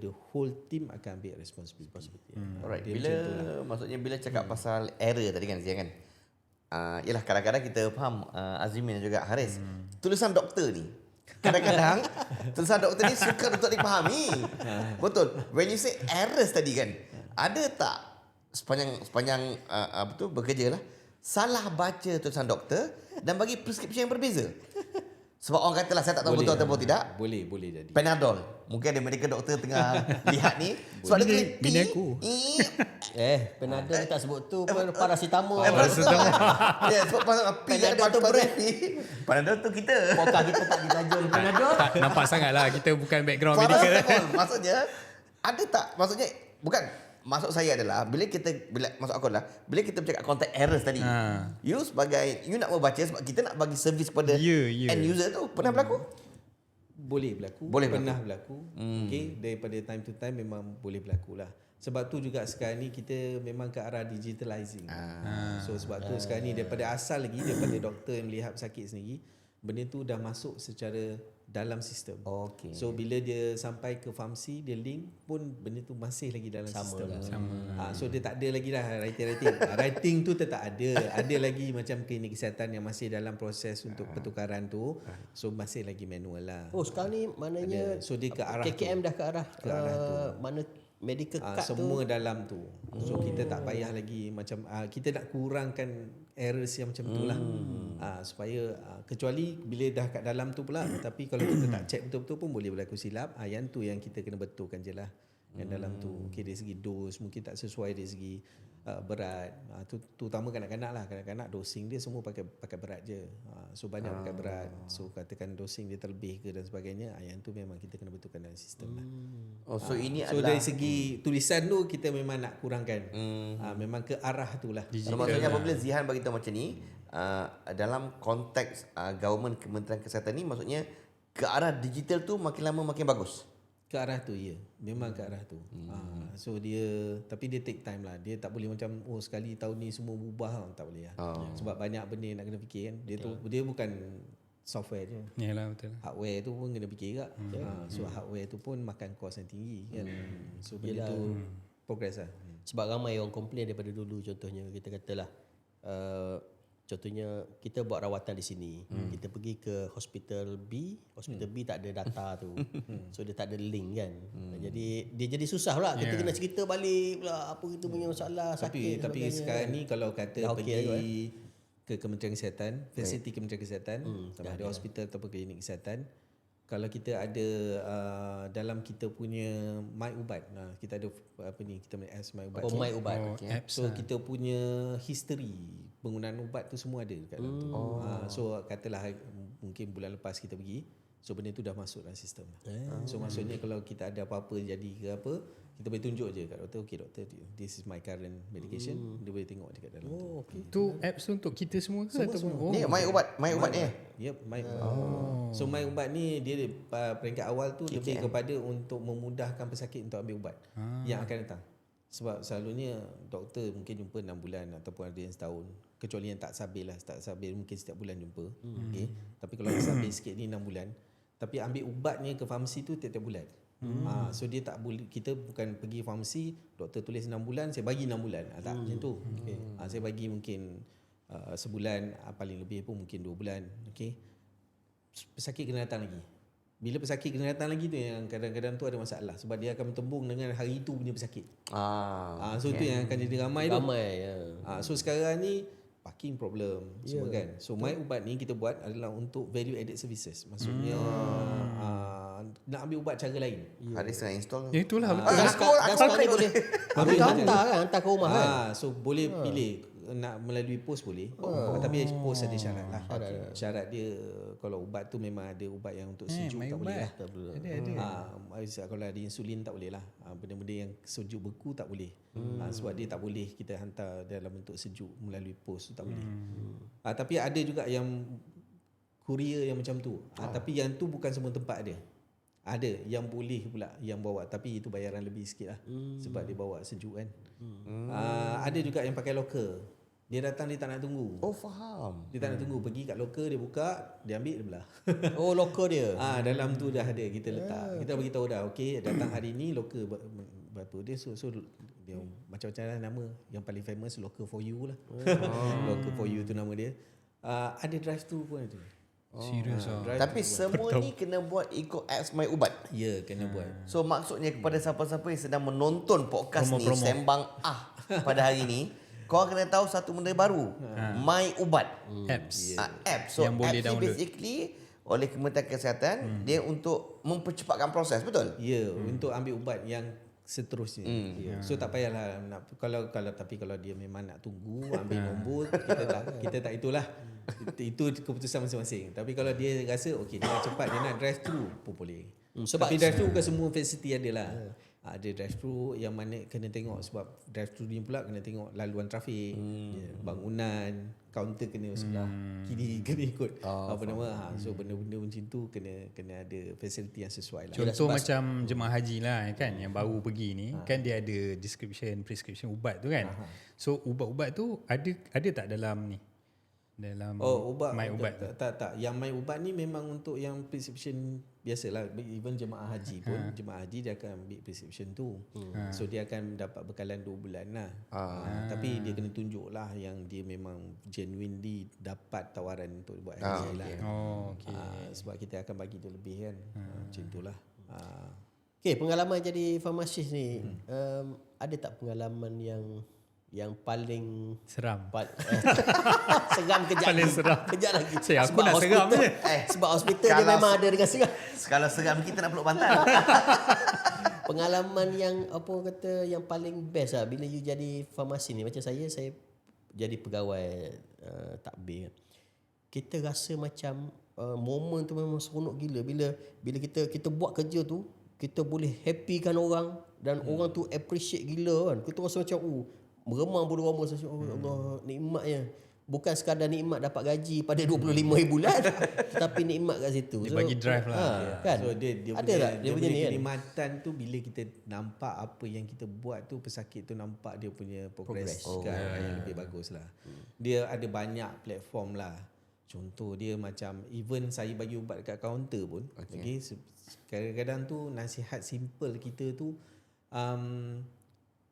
The whole team akan ambil responsibility. Alright. Dia Bila macam tu lah. maksudnya bila cakap pasal error tadi kan Zia kan. Yalah kadang-kadang kita faham Azimin dan juga Haris. Tulisan doktor ni kadang-kadang tulisan doktor ni sukar untuk dipahami. Betul. When you say errors tadi kan, ada tak sepanjang bekerja lah salah baca tulisan doktor dan bagi prescription yang berbeza? Sebab orang katalah saya tak tahu betul ataupun tidak. Boleh jadi. Panadol. Mungkin ada medical doktor tengah lihat ni. Sebab dia tulis bini aku. Panadol dia tak sebut tu pun paracetamol. Ya, sebab Panadol tu brand. Panadol tu kita. Pokah kita tak ditajul Panadol. Tak nampak sangat lah kita bukan background Paracetamol. medical. Maksudnya ada tak? Maksudnya bukan. Maksud saya adalah bila maksud aku adalah bila kita bercakap contact errors tadi. You nak membaca sebab kita nak bagi servis kepada end user tu. Pernah berlaku? Boleh berlaku. Pernah berlaku. Okay, daripada time to time memang boleh berlaku lah. Sebab tu juga sekarang ni kita memang ke arah digitalizing. So sebab tu sekarang ni daripada asal lagi, daripada doktor yang melihat sakit sendiri, benda tu dah masuk secara dalam sistem. Okay. So bila dia sampai ke farmasi, dia link pun benda tu masih lagi dalam sistem. So dia tak ada lagi dah writing. Writing tu tetap ada. Ada lagi macam klinik kesihatan yang masih dalam proses untuk pertukaran tu. So masih lagi manual lah. Oh sekarang ni maknanya So dia ke arah KKM tu. dah ke arah mana medical card semua dalam tu. So kita tak payah lagi macam kita nak kurangkan errors yang macam tu lah. Supaya kecuali bila dah kat dalam tu pula. Tapi kalau kita tak check betul-betul pun boleh berlaku silap. Yang tu yang kita kena betulkan je lah. Yang dalam tu okay, dari segi dos mungkin tak sesuai, dari segi berat. Terutama kanak-kanak lah. Kanak-kanak dosing dia semua pakai berat je. So banyak pakai berat. So katakan dosing dia terlebih ke dan sebagainya. Yang tu memang kita kena betulkan dalam sistem lah. So ini So adalah dari segi tulisan tu kita memang nak kurangkan. Memang ke arah tu lah. maksudnya apabila Zihan bagi tahu macam ni dalam konteks government Kementerian Kesihatan ni maksudnya ke arah digital tu makin lama makin bagus. Ke arah tu ya. Memang ke arah tu. So dia tapi dia take time lah. Dia tak boleh macam sekali tahun ni semua berubah tak boleh lah. Sebab banyak benda yang nak kena fikir kan. Dia bukan software je. Yalah betul. Hardware tu pun kena fikir juga. So hardware tu pun makan kos yang tinggi kan. So benda tu progress lah. Sebab ramai orang komplain daripada dulu, contohnya kita katalah contohnya kita buat rawatan di sini, kita pergi ke hospital B tak ada data tu. So dia tak ada link kan. Jadi dia jadi susah pula, kita kena cerita balik pula apa kita punya masalah sakit. Tapi sekarang ni kalau kata dah pergi ke Kementerian Kesihatan, fasiliti Kementerian Kesihatan, sama ada hospital ataupun klinik kesihatan, kalau kita ada dalam kita punya My Ubat, kita ada kita punya apps My Ubat. My Ubat. So kita punya history penggunaan ubat tu semua ada dekat dalam tu. So katalah mungkin bulan lepas kita pergi, so benda tu dah masuk dalam sistem. So maksudnya kalau kita ada apa-apa jadi ke apa, kita boleh tunjuk je kat doktor, okay doktor, this is my current medication, dia boleh tengok dekat dalam tu. Tu apps tu untuk kita semua ke ataupun Ni My Ubat ni. Yep, My Ubat. So My Ubat ni dia peringkat awal tu lebih kepada untuk memudahkan pesakit untuk ambil ubat yang akan datang. Sebab selalunya doktor mungkin jumpa 6 bulan ataupun ada yang setahun. Kecuali yang tak stabil lah. Tak stabil mungkin setiap bulan jumpa. Okay. Tapi kalau stabil sikit ni 6 bulan. Tapi ambil ubatnya ke farmasi tu tiap-tiap bulan. So dia tak boleh, kita bukan pergi farmasi, doktor tulis 6 bulan, saya bagi 6 bulan. Tak macam tu. Okay. Saya bagi mungkin sebulan, paling lebih pun mungkin 2 bulan. Okay. Pesakit kena datang lagi. Bila pesakit kena datang lagi tu yang kadang-kadang tu ada masalah. Sebab dia akan bertembung dengan hari tu punya pesakit. So tu yang akan jadi ramai tu. So sekarang ni parking problem semua kan. So My Ubat ni kita buat adalah untuk value added services. Maksudnya nak ambil ubat cara lain. Haris nak install. Itulah betul. Dan sekarang ni boleh hantar ke rumah kan. So boleh pilih nak melalui pos boleh. Tapi pos ada syarat lah. Syarat dia kalau ubat tu memang ada ubat yang untuk sejuk tak boleh lah. Ada. Kalau ada insulin tak boleh lah. Benda-benda yang sejuk beku tak boleh. Sebab dia tak boleh kita hantar dalam bentuk sejuk melalui pos tu tak boleh. Tapi ada juga yang Kurier yang macam tu. Tapi yang tu bukan semua tempat dia. Ada yang boleh pula yang bawa, tapi itu bayaran lebih sikit lah. Sebab dia bawa sejuk kan. Ada juga yang pakai locker. Dia datang, dia tak nak tunggu. Oh, faham. Dia tak nak tunggu, pergi kat locker, dia buka, dia ambil, dia belah. Oh, locker dia. Dalam tu dah ada, kita letak. Kita bagi tahu dah, okey, datang hari ni locker berapa dia, so dia macam-macam lah nama. Yang paling famous locker for you lah. Locker for you tu nama dia. Ada drive thru pun ada. Serius ah. Tapi semua ni kena buat ikut apps My Ubat. Ya, kena buat. So maksudnya kepada siapa-siapa yang sedang menonton podcast ni Sembang pada hari ni, kau kena tahu satu benda baru. My Ubat. Apps. App. So yang boleh apps ni download. basically oleh Kementerian Kesihatan dia untuk mempercepatkan proses, betul? Ya, untuk ambil ubat yang seterusnya. Ya. So tak payahlah nak, kalau dia memang nak tunggu ambil nombor, kita tak itulah. Itu keputusan masing-masing. Tapi kalau dia rasa okey dia nak cepat, dia nak drive thru pun boleh. Sebab tapi drive thru bukan semua facility ada lah. Ada drive thru yang mana kena tengok, sebab drive thru ni pula kena tengok laluan trafik, bangunan, kaunter kena sebelah kiri, kena ikut so benda-benda macam tu kena ada fasiliti yang sesuai lah. Contoh macam jemaah haji lah kan, yang baru pergi ni kan, dia ada prescription ubat tu kan. So ubat-ubat tu ada tak dalam ni? Dalam ubat My Ubat tak. Yang My Ubat ni memang untuk yang prescription biasalah. Even jemaah haji pun, jemaah haji dia akan ambil prescription tu. So dia akan dapat bekalan 2 bulan lah. Tapi dia kena tunjuk lah yang dia memang genuinely dapat tawaran untuk buat haji lah. Sebab kita akan bagi dia lebih kan. Macam itulah. Okay, pengalaman jadi farmasis ni, ada tak pengalaman yang paling seram? Seram kejap Paling lagi. seram. Kejap lagi. Aku nak seram je. Sebab hospital dia memang ada dengan seram. Kalau seram kita nak peluk pantat. Pengalaman yang apa kata yang paling best lah bila you jadi farmasi ni. Macam saya jadi pegawai takbir. Kita rasa macam momen tu memang seronok gila bila kita buat kerja tu, kita boleh happykan orang dan orang tu appreciate gila kan. Kita rasa macam meremang bulu roma, Allah nikmatnya. Bukan sekadar nikmat dapat gaji pada 25 bulan, tetapi nikmat kat situ. Dia bagi drive lah. Kan? So dia ada punya, tak dia punya ni kan? kenikmatan tu bila kita nampak apa yang kita buat tu, pesakit tu nampak dia punya progress yang lebih bagus lah. Dia ada banyak platform lah. Contoh dia macam even saya bagi ubat dekat kaunter pun. Okay. Kadang-kadang tu nasihat simple kita tu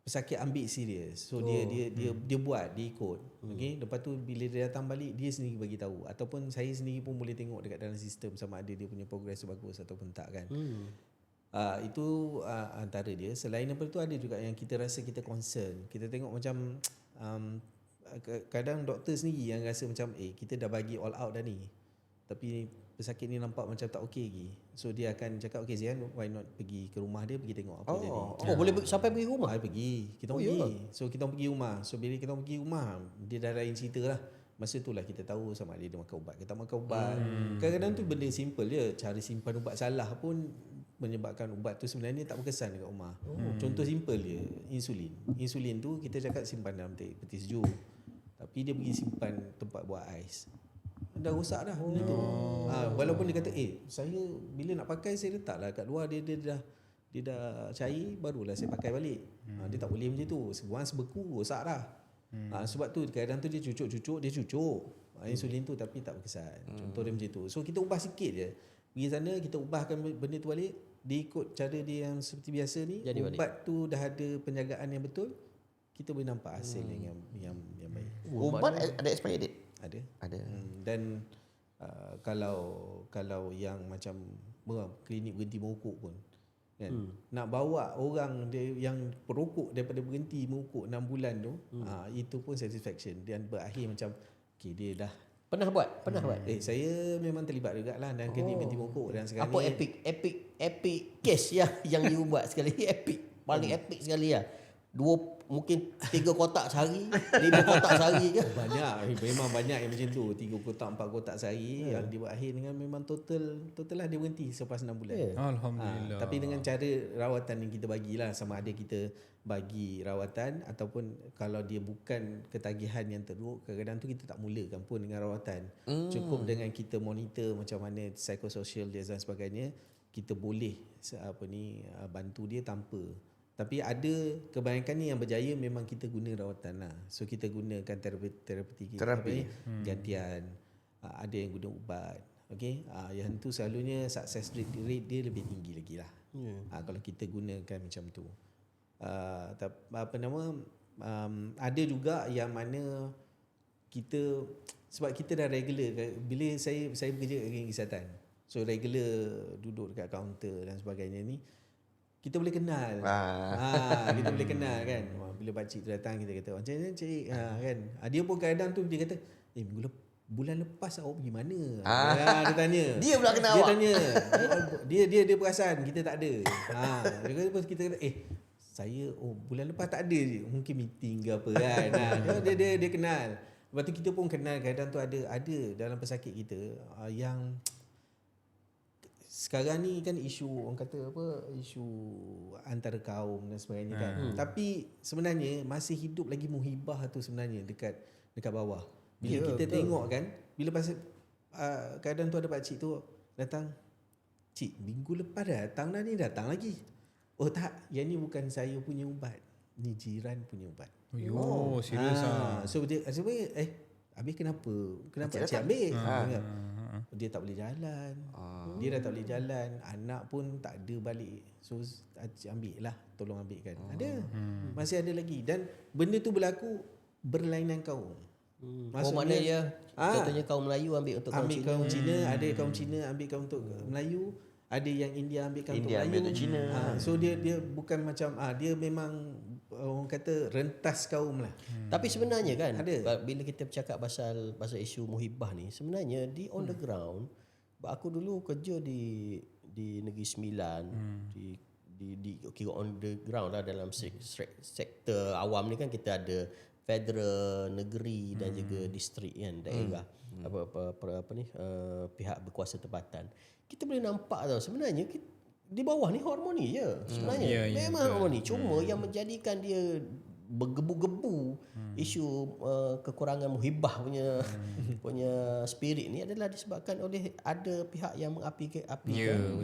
pesakit ambil serius. So dia buat, dia ikut. Okey, lepas tu bila dia datang balik dia sendiri bagi tahu, ataupun saya sendiri pun boleh tengok dekat dalam sistem sama ada dia punya progress bagus ataupun tak kan. Itu antara dia. Selain daripada tu ada juga yang kita rasa kita concern. Kita tengok macam kadang doktor sendiri yang rasa macam kita dah bagi all out dah ni, tapi pesakit ni nampak macam tak okey lagi. So dia akan cakap, okay Zian, why not pergi ke rumah dia, pergi tengok apa jadi. Boleh sampai pergi rumah? Pergi. Kita pergi. So kita pergi rumah. So bila kita pergi rumah, dia dah lain cerita lah. Masa tu lah kita tahu sama ada dia makan ubat, kita makan ubat. Kadang-kadang tu benda simple je. Cara simpan ubat salah pun menyebabkan ubat tu sebenarnya tak berkesan dekat rumah. Contoh simple je, insulin. Insulin tu kita cakap simpan dalam peti sejuk, tapi dia pergi simpan tempat buat ais. Dah rosak dah benda tu. Walaupun dia kata saya bila nak pakai saya letaklah kat luar, dia dah cair barulah saya pakai balik. Dia tak boleh macam tu. Once beku rosak dah. Sebab tu kadang tu dia cucuk insulin tu tapi tak berkesan. Contoh dia macam tu. So kita ubah sikit je. Pergi sana kita ubahkan benda tu balik, dia ikut cara dia yang seperti biasa ni. Jadi ubat tu dah ada penjagaan yang betul, kita boleh nampak hasil yang baik. Ubat ada expiry date? Ada. Dan kalau yang macam klinik berhenti merokok pun kan, nak bawa orang dia yang perokok daripada berhenti merokok 6 bulan tu, itu pun satisfaction. Dan berakhir macam dia dah Pernah buat? Saya memang terlibat juga lah dan klinik berhenti merokok. Dan sekarang apa ni epic case yang you buat sekali? Epic, paling epic sekali lah. mungkin 3 kotak sehari, 5 kotak sehari ke. Banyak, memang banyak yang macam tu. 3 kotak, 4 kotak sehari yang dia buat akhir dengan memang total lah dia berhenti selepas 6 bulan. Alhamdulillah. Tapi dengan cara rawatan yang kita bagilah, sama ada kita bagi rawatan ataupun kalau dia bukan ketagihan yang teruk, kadang-kadang tu kita tak mulakan pun dengan rawatan. Cukup dengan kita monitor macam mana psikososial dia dan sebagainya, kita boleh bantu dia tanpa. Tapi ada kebanyakan ni yang berjaya memang kita guna rawatan lah. So kita gunakan terapi gantian. Ada yang guna ubat. Okay, yang tu selalunya success rate dia lebih tinggi lagi lah. Kalau kita gunakan macam tu. Ada juga yang mana kita, sebab kita dah regular, bila saya bekerja dengan kesihatan, so regular duduk dekat kaunter dan sebagainya ni, kita boleh kenal. Kita boleh kenal kan. Bila pakcik tu datang, kita kata macam mana cik, kan. Dia pun kadang tu dia kata, bulan lepas awak pergi mana? Dia tanya. Dia pula kenal dia awak. Tanya. Dia perasan kita tak ada. Kita kata saya bulan lepas tak ada je. Mungkin meeting ke apa kan. Dia kenal. Lepas tu kita pun kenal, kadang tu ada dalam pesakit kita yang sekarang ni kan isu orang kata isu antara kaum dan sebagainya kan. Tapi sebenarnya masih hidup lagi muhibah tu sebenarnya dekat bawah. Bila kita tengok kan, bila pasal kadang tu ada pakcik tu datang, cik minggu lepas datang dah ni, datang lagi. Oh tak, yang ni bukan saya punya ubat, ni jiran punya ubat. Serius So dia sebenarnya habis kenapa cik ambil? Dia tak boleh jalan. Dia dah tak boleh jalan, anak pun tak ada balik. So ambil lah, tolong ambilkan. Ada. Masih ada lagi. Dan benda tu berlaku berlainan kaum. Maknanya dia contohnya kaum Melayu ambil untuk kaum Cina, ada kaum Cina ambil kaum untuk Melayu, ada yang India ambil kaum untuk Melayu. ambil untuk Cina. So dia bukan macam dia memang orang kata rentas kaum lah. Tapi sebenarnya kan Ada. bila kita bercakap pasal isu muhibah ni, sebenarnya di on the ground, aku dulu kerja di Negeri Sembilan, di kira on the ground lah, dalam sektor awam ni kan kita ada federal, negeri dan juga distrik kan, daerah. Pihak berkuasa tempatan. Kita boleh nampak tau sebenarnya di bawah ni harmoni je sebenarnya. Memang harmoni. Cuma yang menjadikan dia bergebu-gebu isu kekurangan muhibah punya spirit ni adalah disebabkan oleh ada pihak yang mengapikan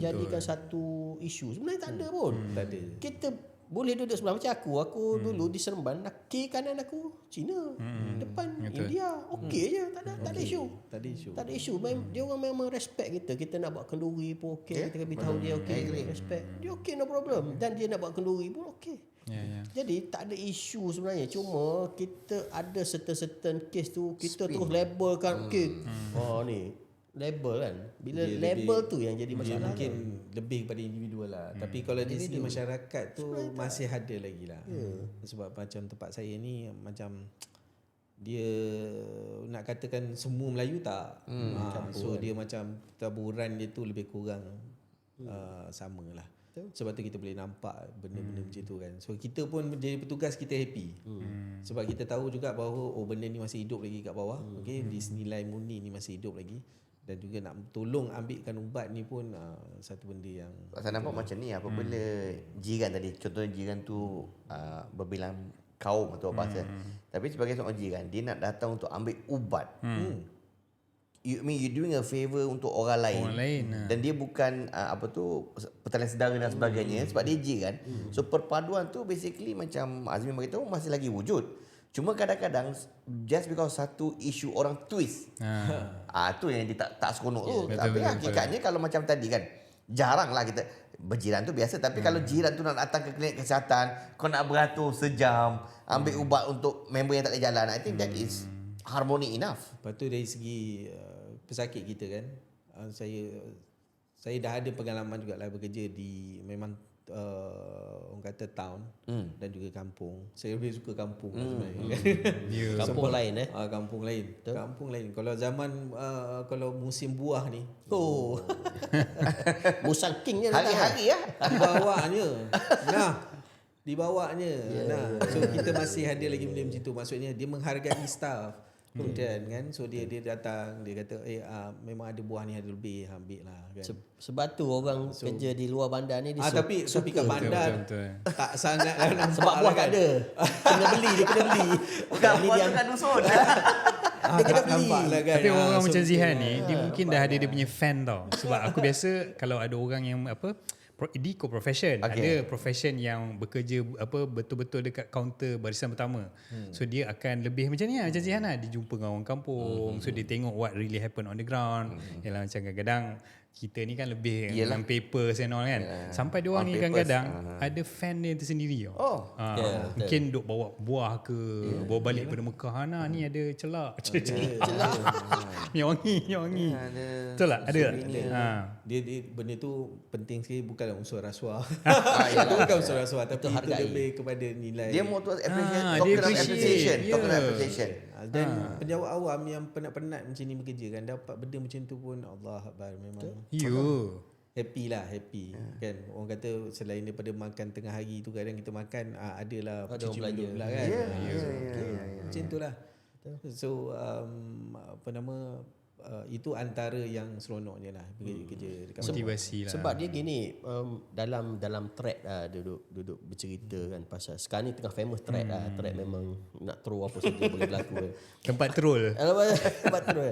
jadikan satu isu. Sebenarnya tak ada pun. Tak ada. Kita boleh duduk sebelah macam aku dulu di Seremban, kiri kanan aku Cina, depan India, okey je, tak ada isu. Tak ada isu. Dia orang memang respect kita. Kita nak buat kenduri pun okey, kita beritahu dia okey, respect. Dia okey, no problem. Dan dia nak buat kenduri pun okey. Jadi tak ada isu sebenarnya. Cuma kita ada certain case tu kita terus labelkan okey. Ni label kan. Bila dia label lebih, tu yang jadi dia masalah. mungkin lebih kepada individual lah. Tapi kalau dari segi masyarakat tu masih ada lagi lah. Sebab macam tempat saya ni macam dia nak katakan semua Melayu tak. So dia macam taburan dia tu lebih kurang sama lah. Sebab tu kita boleh nampak benda-benda macam tu kan. So kita pun jadi petugas, kita happy. Sebab kita tahu juga bahawa benda ni masih hidup lagi kat bawah. Okay, nilai murni ni masih hidup lagi. Dan juga nak tolong ambilkan ubat ni pun satu benda yang Saya nampak macam ni apabila jiran tadi, contohnya jiran tu berbilang kaum atau apa saja. Tapi sebagai seorang jiran, dia nak datang untuk ambil ubat. You doing a favor untuk orang lain. Dan dia bukan pertalian saudara dan sebagainya, sebab dia jiran. So perpaduan tu basically macam Azmin beritahu masih lagi wujud. Cuma kadang-kadang just because satu isu orang twist. Tu yang dia tak seronok tu. Tapi hakikatnya kalau macam tadi kan, jaranglah kita berjiran tu biasa. Tapi kalau jiran tu nak datang ke klinik kesihatan, kau nak beratur sejam, ambil ubat untuk member yang tak boleh jalan, I think that is harmony enough. Lepas tu dari segi pesakit kita kan, saya dah ada pengalaman jugalah bekerja di memang orang kata town dan juga kampung. Saya lebih suka kampung sebenarnya. Kampung lain kampung lain. Kampung lain. Kalau zaman kalau musim buah ni, Musang King ni Hari-hari bawahnya. Nah, dibawanya. So kita masih ada lagi benda macam tu. Maksudnya dia menghargai staff. Kemudian kan, so dia datang, dia kata memang ada buah ni ada lebih, ambil lah kan. Sebab tu orang kerja di luar bandar ni dia Tapi kat bandar Betul. tak sangat lah nampak. sebab buah lah tak ada. Kena beli, dia kena beli. Bukan Ni buat dia dekat dusun. dia kena beli. nampak lah kan. Tapi orang so macam kita- Zihan ni, dia mungkin dah ada dia punya fan tau. Sebab aku biasa kalau ada orang yang di profession, ada profession yang bekerja betul-betul dekat kaunter barisan pertama. So dia akan lebih macam ni lah, macam Zihan lah, dia jumpa dengan orang kampung. So dia tengok what really happen on the ground. Yalah macam kadang-kadang kita ni kan lebih dengan papers and all kan. Sampai dia orang On ni papers, kadang-kadang ada fan dia tersendiri tau. Oh. Mungkin duk bawa buah ke, bawa balik pada Mekah. Hana ni ada celak. Celak. Minyak wangi. Betul tak? Ada tak? Dia benda tu penting sekali, bukanlah unsur rasuah. Yalah. Itu bukan unsur rasuah, tapi itu hargai. lebih kepada nilai. Dia more towards appreciation, dia token of appreciate. appreciation, token of Yeah. appreciation. Dan penjawat awam yang penat-penat macam ni bekerja kan, dapat benda macam tu pun Allah Akbar, memang happy kan. Orang kata selain daripada makan tengah hari tu, kadang kita makan adalah Ada cuci orang mulut belanja. pula kan. Ya. Macam itulah. So itu antara yang seronoknya lah kerja dekat Motivasi lah. Sebab dia gini, dalam thread lah duduk bercerita kan pasal sekarang ni tengah famous thread lah. Thread memang nak throw apa saja boleh berlaku kan. Tempat troll. Sebab tu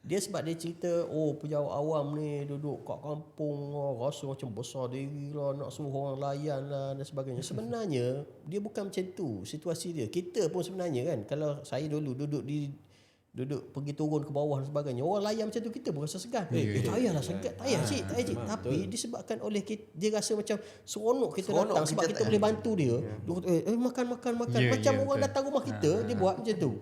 dia sebab dia cerita pejabat awam ni duduk kat kampung rasa macam besar diri lah, nak suruh orang layan lah dan sebagainya. Sebenarnya dia bukan macam tu situasi dia. Kita pun sebenarnya kan, kalau saya dulu duduk pergi turun ke bawah dan sebagainya, orang layan macam tu kita pun rasa segan. Tak payahlah segan, tak payah cik. Tapi disebabkan oleh kita, dia rasa macam seronok kita datang sebab kita boleh bantu dia. Dia makan macam orang datang rumah kita, dia buat macam tu.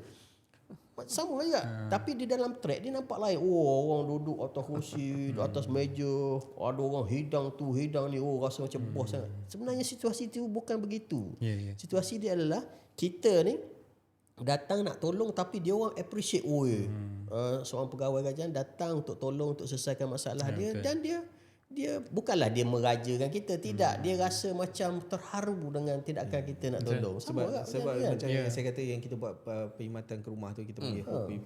Sama juga. Tapi di dalam track dia nampak lain. Orang duduk atas kursi, di atas meja, ada orang hidang tu, hidang ni, rasa macam bos sangat. Sebenarnya situasi tu bukan begitu. Situasi dia adalah kita ni datang nak tolong, tapi dia orang appreciate seorang pegawai kerajaan datang untuk tolong, untuk selesaikan masalah dia. Dan dia bukanlah dia merajakan kita, tidak. Dia rasa macam terharu dengan tindakan kita nak tolong. sebab kan? macam yang saya kata, yang kita buat perkhidmatan ke rumah tu, kita pergi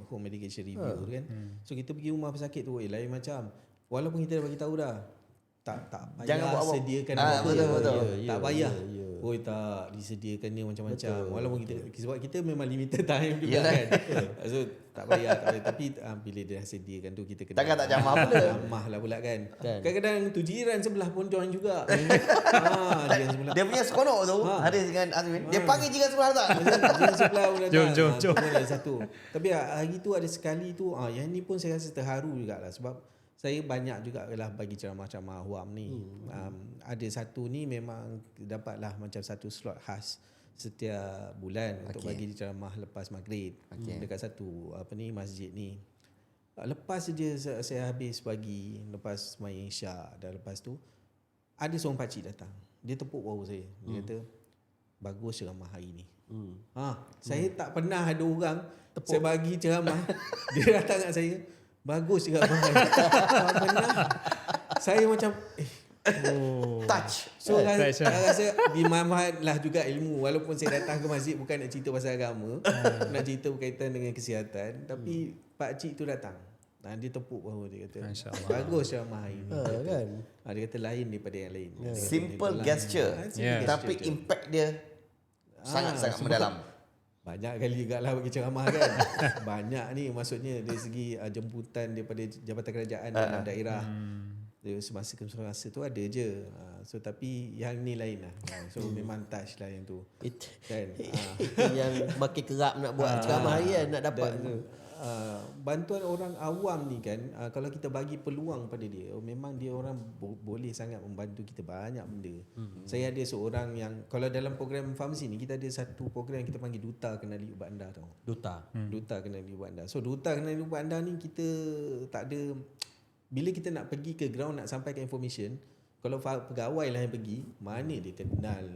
home medication review tu kan. So kita pergi rumah pesakit tu lain macam, walaupun kita dah bagi tahu dah, tak payah Jangan buat apa. sediakan Betul. tak payah. Tak disediakan ni macam-macam. Walaupun kita, sebab kita memang limited time juga kan. So tak payah. Tapi bila dia dah sediakan tu, kita kena Takkan tak jamah pula. jamah lah pula kan. Kadang-kadang tu jiran sebelah pun join juga. Jiran sebelah. Dia punya seronok tu Haris dengan Azmin, dia panggil jiran sebelah tak? Jiran sebelah pun datang. Jom. Tu pun ada satu. Tapi hari tu ada sekali tu, yang ni pun saya rasa terharu jugalah, sebab saya banyak juga lah bagi ceramah-ceramah awam ni. Ada satu ni memang dapatlah macam satu slot khas setiap bulan untuk bagi ceramah lepas maghrib dekat satu masjid ni. Lepas saja saya habis bagi, lepas sembahyang Isyak, dan lepas tu ada seorang pakcik datang. Dia tepuk bahu saya. Dia kata, bagus ceramah hari ni. Saya tak pernah ada orang saya bagi ceramah dia datang kat saya, bagus ceramah hari ni. Tak pernah. Saya macam Touch. So saya rasa dimanfaat lah juga ilmu. Walaupun saya datang ke masjid bukan nak cerita pasal agama, nak cerita berkaitan dengan kesihatan, tapi pakcik tu datang. Dia tepuk bahu, dia kata, bagus ceramah hari ni. Kan? Dia kata lain daripada yang lain. Dia kata, Simple dia gesture, gesture tapi je. impact dia sangat-sangat mendalam. Banyak kali juga lah bagi ceramah kan. Banyak ni, maksudnya dari segi jemputan daripada jabatan kerajaan dalam daerah. Dia semasa tu ada je. So tapi yang ni lain lah. So memang touch lah yang tu. Kan? Itu yang makin kerap nak buat ceramah hari kan, nak dapat tu. Bantuan orang awam ni kan, kalau kita bagi peluang pada dia, memang dia orang boleh sangat membantu kita banyak benda. Saya ada seorang yang, kalau dalam program farmasi ni, kita ada satu program yang kita panggil Duta Kenali Ubat Anda tau. Duta Kenali Ubat Anda. So Duta Kenali Ubat Anda ni kita tak ada, bila kita nak pergi ke ground nak sampaikan information, kalau pegawai lah yang pergi, mana dia kenal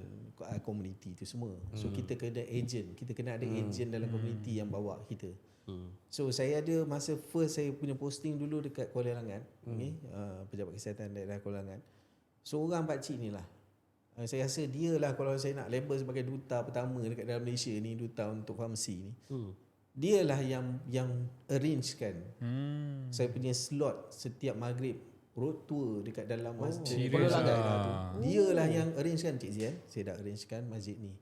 komuniti tu semua. So kita kena agent, kita kena ada agent dalam komuniti yang bawa kita. So saya ada masa first saya punya posting dulu dekat Kuala Langat, pejabat kesihatan daerah Kuala Langat. Seorang pakcik ni lah Saya rasa dia lah kalau saya nak label sebagai duta pertama dekat dalam Malaysia ni, duta untuk farmasi ni. Dia lah yang arrangekan saya punya slot setiap maghrib road tour dekat dalam masjid. serius Dia lah yang arrangekan, Cik Zian. Saya dah arrangekan masjid ni.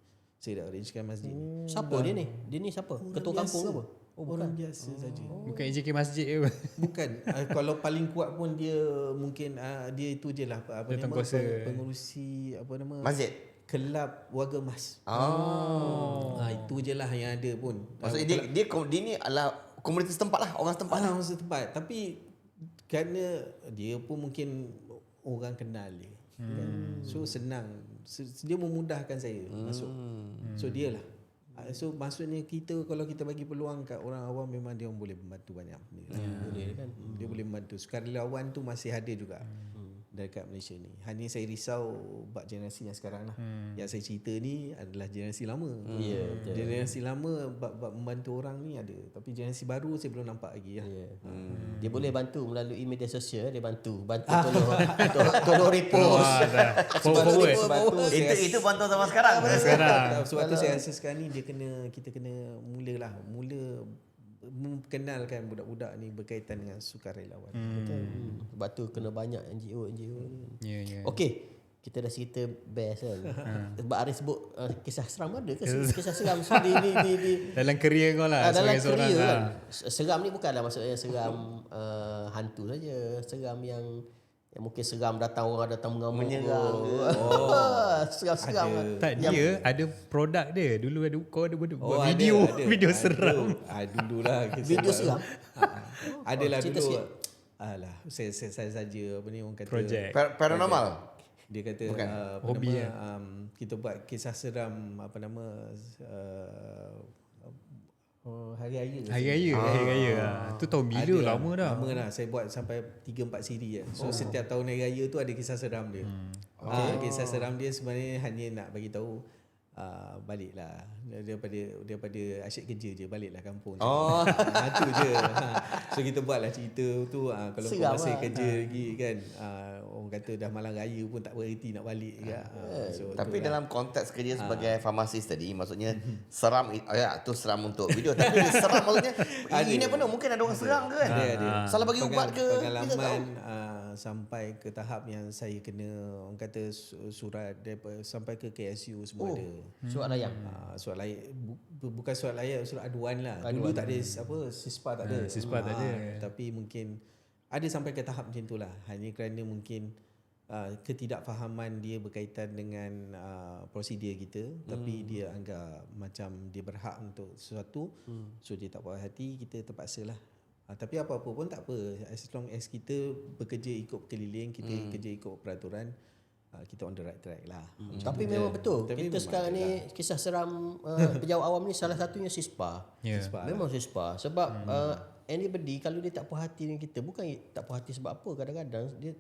Saya dah arrangekan masjid ni. Siapa dia ni? Dia ni siapa? Ketua kampung ke apa? Orang biasa saja. Bukan EJK masjid ke? Bukan. Kalau paling kuat pun dia mungkin dia itu je lah apa Dia nama tengkuasa. pengurusi apa nama Masjid. kelab warga emas. Itu je lah yang ada pun. Maksudnya dia ni adalah komunitas setempat lah, orang setempat. orang setempat. Tapi kerana dia pun mungkin orang kenal dia. Kan? So senang. Dia memudahkan saya masuk. So dia lah. So maksudnya kita kalau kita bagi peluang kat orang awam, memang dia orang boleh membantu banyak benda. Boleh kan. Dia boleh membantu. Sukarelawan tu masih ada juga dekat Malaysia ni. Hanya saya risau buat generasi yang sekarang lah. Yang saya cerita ni adalah generasi lama. Generasi lama bab membantu orang ni ada. Tapi generasi baru saya belum nampak lagi lah. Dia boleh bantu melalui media sosial, dia bantu tolong repost. Forward. Itu bantuan zaman sekarang. Sebab tu saya rasa sekarang ni kita kena mula memperkenalkan budak-budak ni berkaitan dengan sukarelawan. Betul. Sebab tu kena banyak NGO ni. Ya. Okey, kita dah cerita best kan. Sebab Aris sebut kisah seram ada ke? Kisah seram di Dalam kerja kau lah dalam sebagai seorang career lah. kan. Seram ni bukanlah maksudnya seram hantu saja. Seram yang mungkin seram orang datang mengamuk. Menyerang ke? Seram-seram kan. Tak, dia ada produk dia. Dulu kau ada buat Ada. video seram. Dululah. Video seram. Adalah cerita dulu. sikit. Alah, saya saja apa ni orang kata. Projek. Paranormal. Dia kata apa Hobi nama kita buat kisah seram apa nama hari raya. Hari raya. Tu tahun bila? Lama dah. Lama dah. Saya buat sampai 3-4 siri. So setiap tahun hari raya tu ada kisah seram dia. Kisah seram dia sebenarnya hanya nak bagi tahu baliklah daripada asyik kerja je, baliklah kampung. Itu je. So kita buatlah cerita tu kalau kau masih kerja lagi kan, orang kata dah malam raya pun tak berhenti nak balik juga. So Tapi dalam konteks kerja sebagai farmasis tadi, maksudnya seram, tu seram untuk video. Tapi seram maksudnya ini apa mungkin ada orang serang ke kan? ada. Salah bagi ubat ke? Pengalaman sampai ke tahap yang saya kena orang kata surat sampai ke KSU semua ada. Surat layang. Surat layak bukan surat layak, surat aduan lah. Dulu tak ada SISPA tak ada. SISPA tak ada. Tapi mungkin ada sampai ke tahap macam itulah. Hanya kerana mungkin ketidakfahaman dia berkaitan dengan prosedur kita, tapi dia anggap macam dia berhak untuk sesuatu. So dia tak puas hati, kita terpaksalah. Tapi apa-apa pun tak apa, as long as kita bekerja ikut keliling, kita kerja ikut peraturan, kita on the right track lah. Tapi memang betul. Tapi Kita memang sekarang ni kisah seram pejabat awam ni salah satunya SISPA. Memang SISPA. Sebab anybody kalau dia tak puas hati dengan kita, bukan tak puas hati sebab apa, kadang-kadang dia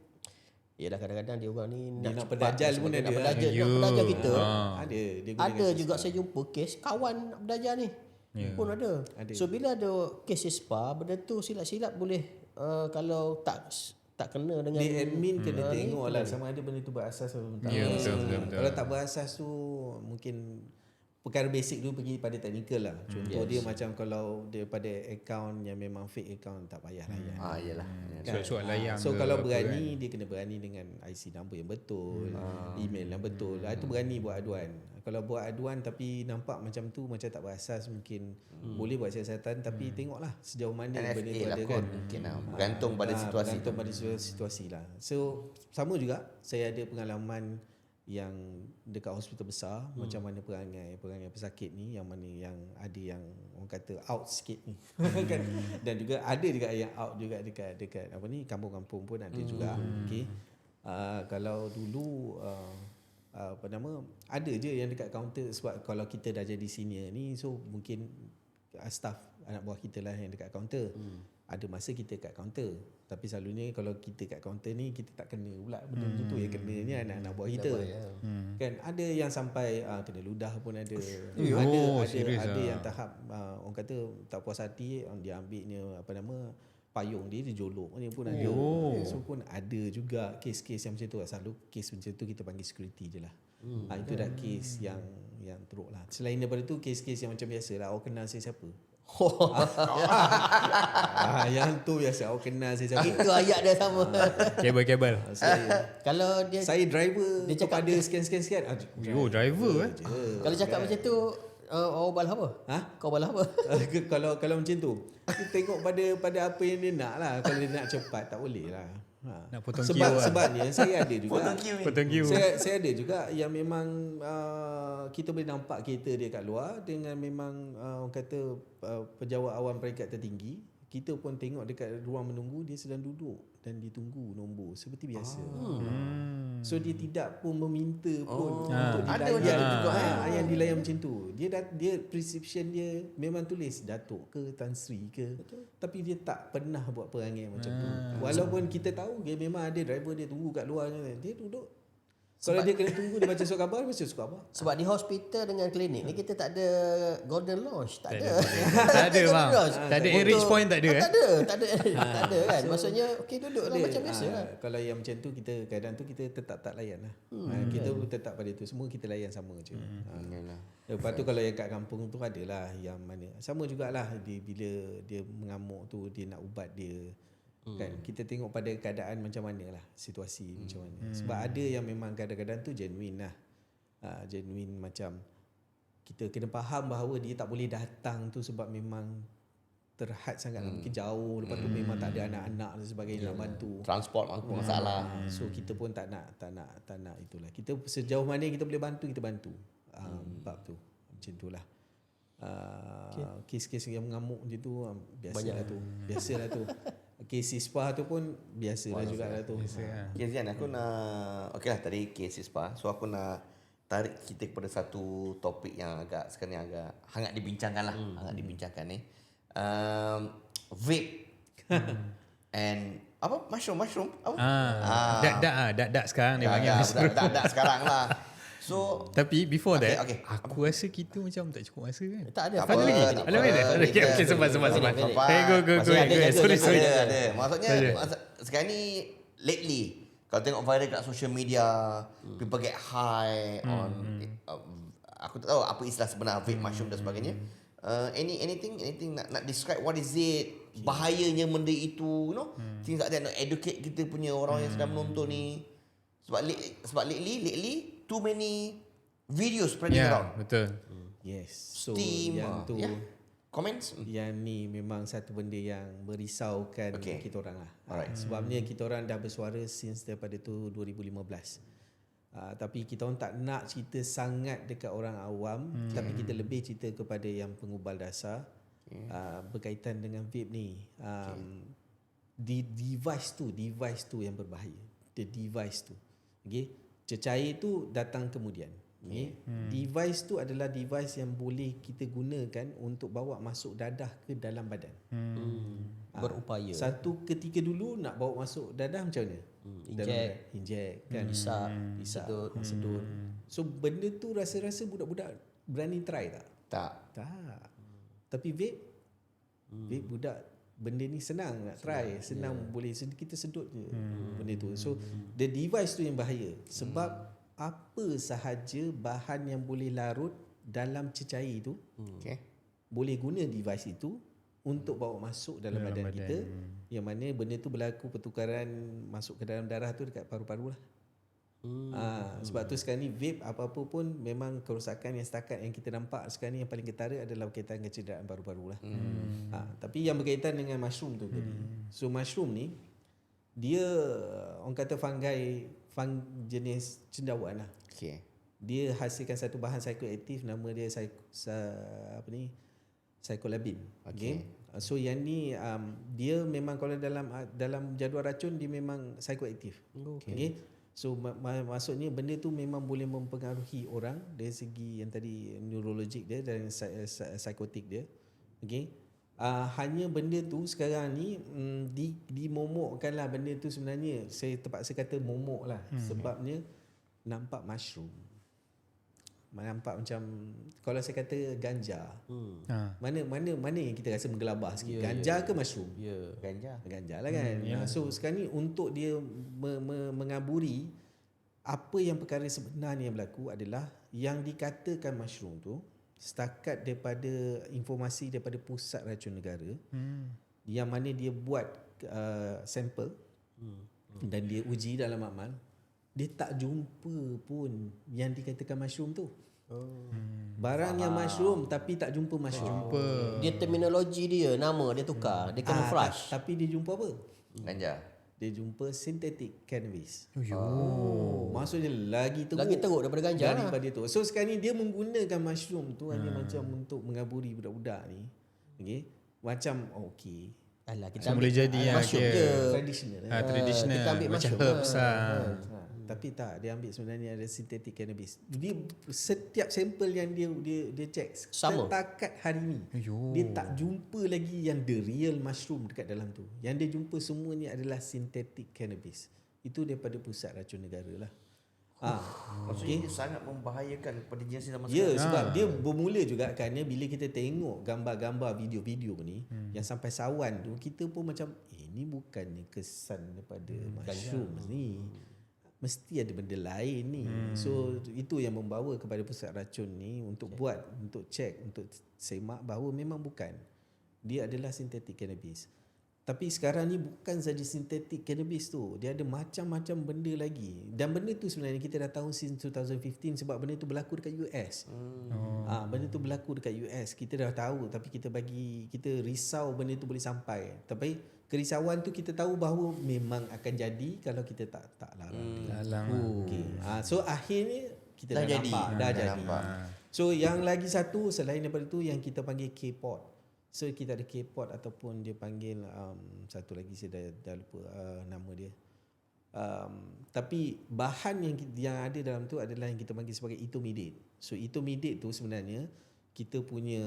kadang-kadang dia orang ni nak berdajal pun ada. Nak berdajal kita. Ada juga saya jumpa kes kawan nak berdajal ni. Pun ada. So bila ada kes SISPA, benda tu silap-silap boleh kalau tak kena dengan Di admin kena tengok lah sama ada benda tu berasas atau tak. Betul. Kalau tak berasas tu mungkin perkara basic dulu pergi pada technical lah. Contoh dia macam kalau daripada account yang memang fake account, tak payah layan. Iyalah. Surat layang So ke kalau apa berani dia kena berani dengan IC number yang betul, email yang betul. Itu berani buat aduan. Kalau buat aduan tapi nampak macam tu macam tak berasas, mungkin boleh buat siasatan, tapi tengoklah sejauh mana NFA benda tu lah ada kot, kan. mungkin lah. Bergantung pada situasi. Bergantung pada situasi lah. So sama juga saya ada pengalaman yang dekat hospital besar, macam mana perangai pesakit ni, yang mana yang ada yang orang kata out sikit ni kan. Dan juga ada juga yang out juga dekat apa ni, kampung-kampung pun ada juga. Okey. Kalau dulu apa nama, ada je yang dekat kaunter, sebab kalau kita dah jadi senior ni, so mungkin staff anak buah kita lah yang dekat kaunter. Ada masa kita kat kaunter, tapi selalunya kalau kita kat kaunter ni kita tak kena pula benda macam tu, yang kenanya anak-anak buah kita. Kan ada yang sampai kena ludah pun ada. Ada yang tahap orang kata tak puas hati, dia ambilnya apa nama payung dia jolok ni pun ada. So pun ada juga kes-kes yang macam tu. Selalu kes macam tu kita panggil security je lah. Itu dah kes yang teruk lah. Selain daripada tu kes-kes yang macam biasa lah, awak kenal saya siapa? Yang tu biasa, awak kenal saya siapa? Itu ayat dia sama. Kabel. Kalau dia Saya driver dia cakap kepada sekian-sekian. Yo, driver kalau cakap macam tu, awak balas apa? Kau balas apa? Kalau macam tu, kita tengok pada apa yang dia nak lah. Kalau dia nak cepat, tak boleh lah. Nak potong Sebabnya saya ada juga. Potong queue. Saya ada juga yang memang kita boleh nampak kereta dia kat luar dengan memang orang kata pejabat awam peringkat tertinggi. Kita pun tengok dekat ruang menunggu dia sedang duduk dan ditunggu nombor seperti biasa. So dia tidak pun meminta pun untuk dilayan juga yang dilayan macam tu. Dia prescription dia memang tulis Datuk ke Tan Sri ke. Tapi dia tak pernah buat perangai macam tu. Walaupun kita tahu dia memang ada driver dia tunggu kat luar, dia duduk. Kalau dia kena tunggu, dia baca surat khabar, baca surat khabar. Sebab di hospital dengan klinik ni kita tak ada golden launch, tak ada. Tak ada bang. Tak ada reach point, tak ada. Tak ada kan. Maksudnya okey duduklah macam biasa lah. Kalau yang macam tu kita kadang tu kita tetap tak layan lah. Kita tetap pada tu semua kita layan sama je. Lepas tu kalau yang kat kampung tu adalah yang mana sama jugalah bila dia mengamuk tu dia nak ubat dia. Kan kita tengok pada keadaan macam mana lah, situasi macam mana. Sebab ada yang memang kadang-kadang tu genuine lah. Genuine macam kita kena faham bahawa dia tak boleh datang tu sebab memang terhad sangat lah. Mungkin jauh, lepas tu memang tak ada anak-anak dan sebagainya nak bantu. Transport masalah. So kita pun tak nak itulah. Kita sejauh mana kita boleh bantu, kita bantu. Bab tu macam tu lah. Kes-kes yang mengamuk macam tu biasalah tu. Kes Sispa tu pun biasalah juga lah tu. Okay Zian, aku nak okey lah tadi kes Sispa. So aku nak tarik kita kepada satu topik yang sekarang ni agak hangat dibincangkan lah. Hangat dibincangkan ni. Vape and apa mushroom apa? Dak sekarang ni panggil. Dak sekarang lah. So tapi before that, okay. aku rasa kita macam tak cukup masa kan. Tak ada. Ada lagi? Ada lagi? Okay, sebab. Go. Sorry. Ada. Maksudnya sekarang ni lately kalau tengok viral kat social media, people get high on aku tak tahu apa istilah sebenar vape mushroom dan sebagainya. Anything nak describe what is it? Bahayanya benda itu, things like that, nak educate kita punya orang yang sedang menonton ni. Sebab lately too many videos spreading around. Betul. Yes. So Steam, yang tu comments. yang ni memang satu benda yang merisaukan kita orang lah. Sebabnya kita orang dah bersuara since daripada tu 2015. Tapi kita orang tak nak cerita sangat dekat orang awam, tapi kita lebih cerita kepada yang pengubal dasar berkaitan dengan vape ni. Device tu yang berbahaya. The device tu. Cecair tu datang kemudian. Device tu adalah device yang boleh kita gunakan untuk bawa masuk dadah ke dalam badan. Berupaya. Satu ketika dulu nak bawa masuk dadah macam mana? Inject kan. Isap, sedut. So benda tu rasa-rasa budak-budak berani try tak? Tak. Tapi vape budak benda ni senang nak try, senang boleh kita sedut je benda tu. So the device tu yang bahaya sebab apa sahaja bahan yang boleh larut dalam cecair tu boleh guna device itu untuk bawa masuk dalam badan kita, yang mana benda tu berlaku pertukaran masuk ke dalam darah tu dekat paru-paru lah. Sebab tu sekarang ni vape apa-apa pun memang kerosakan yang setakat yang kita nampak sekarang ni yang paling ketara adalah berkaitan dengan cederaan paru-paru lah. Tapi yang berkaitan dengan mushroom tu tadi. So mushroom ni dia orang kata fungi jenis cendawan lah. Dia hasilkan satu bahan psikoaktif, nama dia psikolabin. So yang ni dia memang kalau dalam jadual racun dia memang psikoaktif. So maksudnya benda tu memang boleh mempengaruhi orang dari segi yang tadi neurologik dia dan psikotik dia. Hanya benda tu sekarang ni dimomokkanlah benda tu sebenarnya. Saya terpaksa kata momok lah. Sebabnya nampak mushroom. Nampak macam kalau saya kata ganja. Mana yang kita rasa menggelabah sikit? Ganja ke mushroom? Ganja lah kan. So sekarang ni untuk dia mengaburi apa yang perkara sebenarnya yang berlaku adalah yang dikatakan mushroom tu setakat daripada informasi daripada Pusat Racun Negara yang mana dia buat sampel dan dia uji dalam amal, dia tak jumpa pun yang dikatakan mushroom tu. Barang yang mushroom tapi tak jumpa mushroom. Dia terminologi dia, nama dia tukar, dia camouflage. Tapi dia jumpa apa? Ganja. Dia jumpa synthetic cannabis. Maksudnya lagi teruk. Lagi teruk daripada ganja. Daripada tu. So sekarang ni dia menggunakan mushroom tu hanya macam untuk mengaburi budak-budak ni. Okey. Macam okey. Alah, kita So boleh jadi mushroom je. Traditional. traditional kita ambil macam mushroom herbs lah. Tapi tak, dia ambil sebenarnya ada synthetic cannabis. Dia setiap sampel yang dia check Sama. setakat hari ni. Dia tak jumpa lagi yang the real mushroom dekat dalam tu. Yang dia jumpa semua ni adalah synthetic cannabis. Itu daripada Pusat Racun Negara lah. Maksudnya dia sangat membahayakan kepada generasi zaman Ya, sekarang. sebab dia bermula juga kan bila kita tengok gambar-gambar video-video ni yang sampai sawan tu, kita pun macam ni bukannya kesan daripada mushroom ni. Mesti ada benda lain ni. So itu yang membawa kepada Pusat Racun ni untuk buat, untuk check, untuk semak bahawa memang bukan. Dia adalah synthetic cannabis. Tapi sekarang ni bukan saja synthetic cannabis tu, dia ada macam-macam benda lagi. Dan benda tu sebenarnya kita dah tahu since 2015 sebab benda tu berlaku dekat US. Benda tu berlaku dekat US. Kita dah tahu tapi kita risau benda tu boleh sampai. Tapi kerisauan tu kita tahu bahawa memang akan jadi kalau kita tak larang. Okay. So akhirnya kita dah jadi. nampak, dah jadi. So yang lagi satu selain daripada tu yang kita panggil K-pot. So kita ada K-pot ataupun dia panggil satu lagi saya dah lupa nama dia. Tapi bahan yang ada dalam tu adalah yang kita panggil sebagai etomidate. So etomidate tu sebenarnya kita punya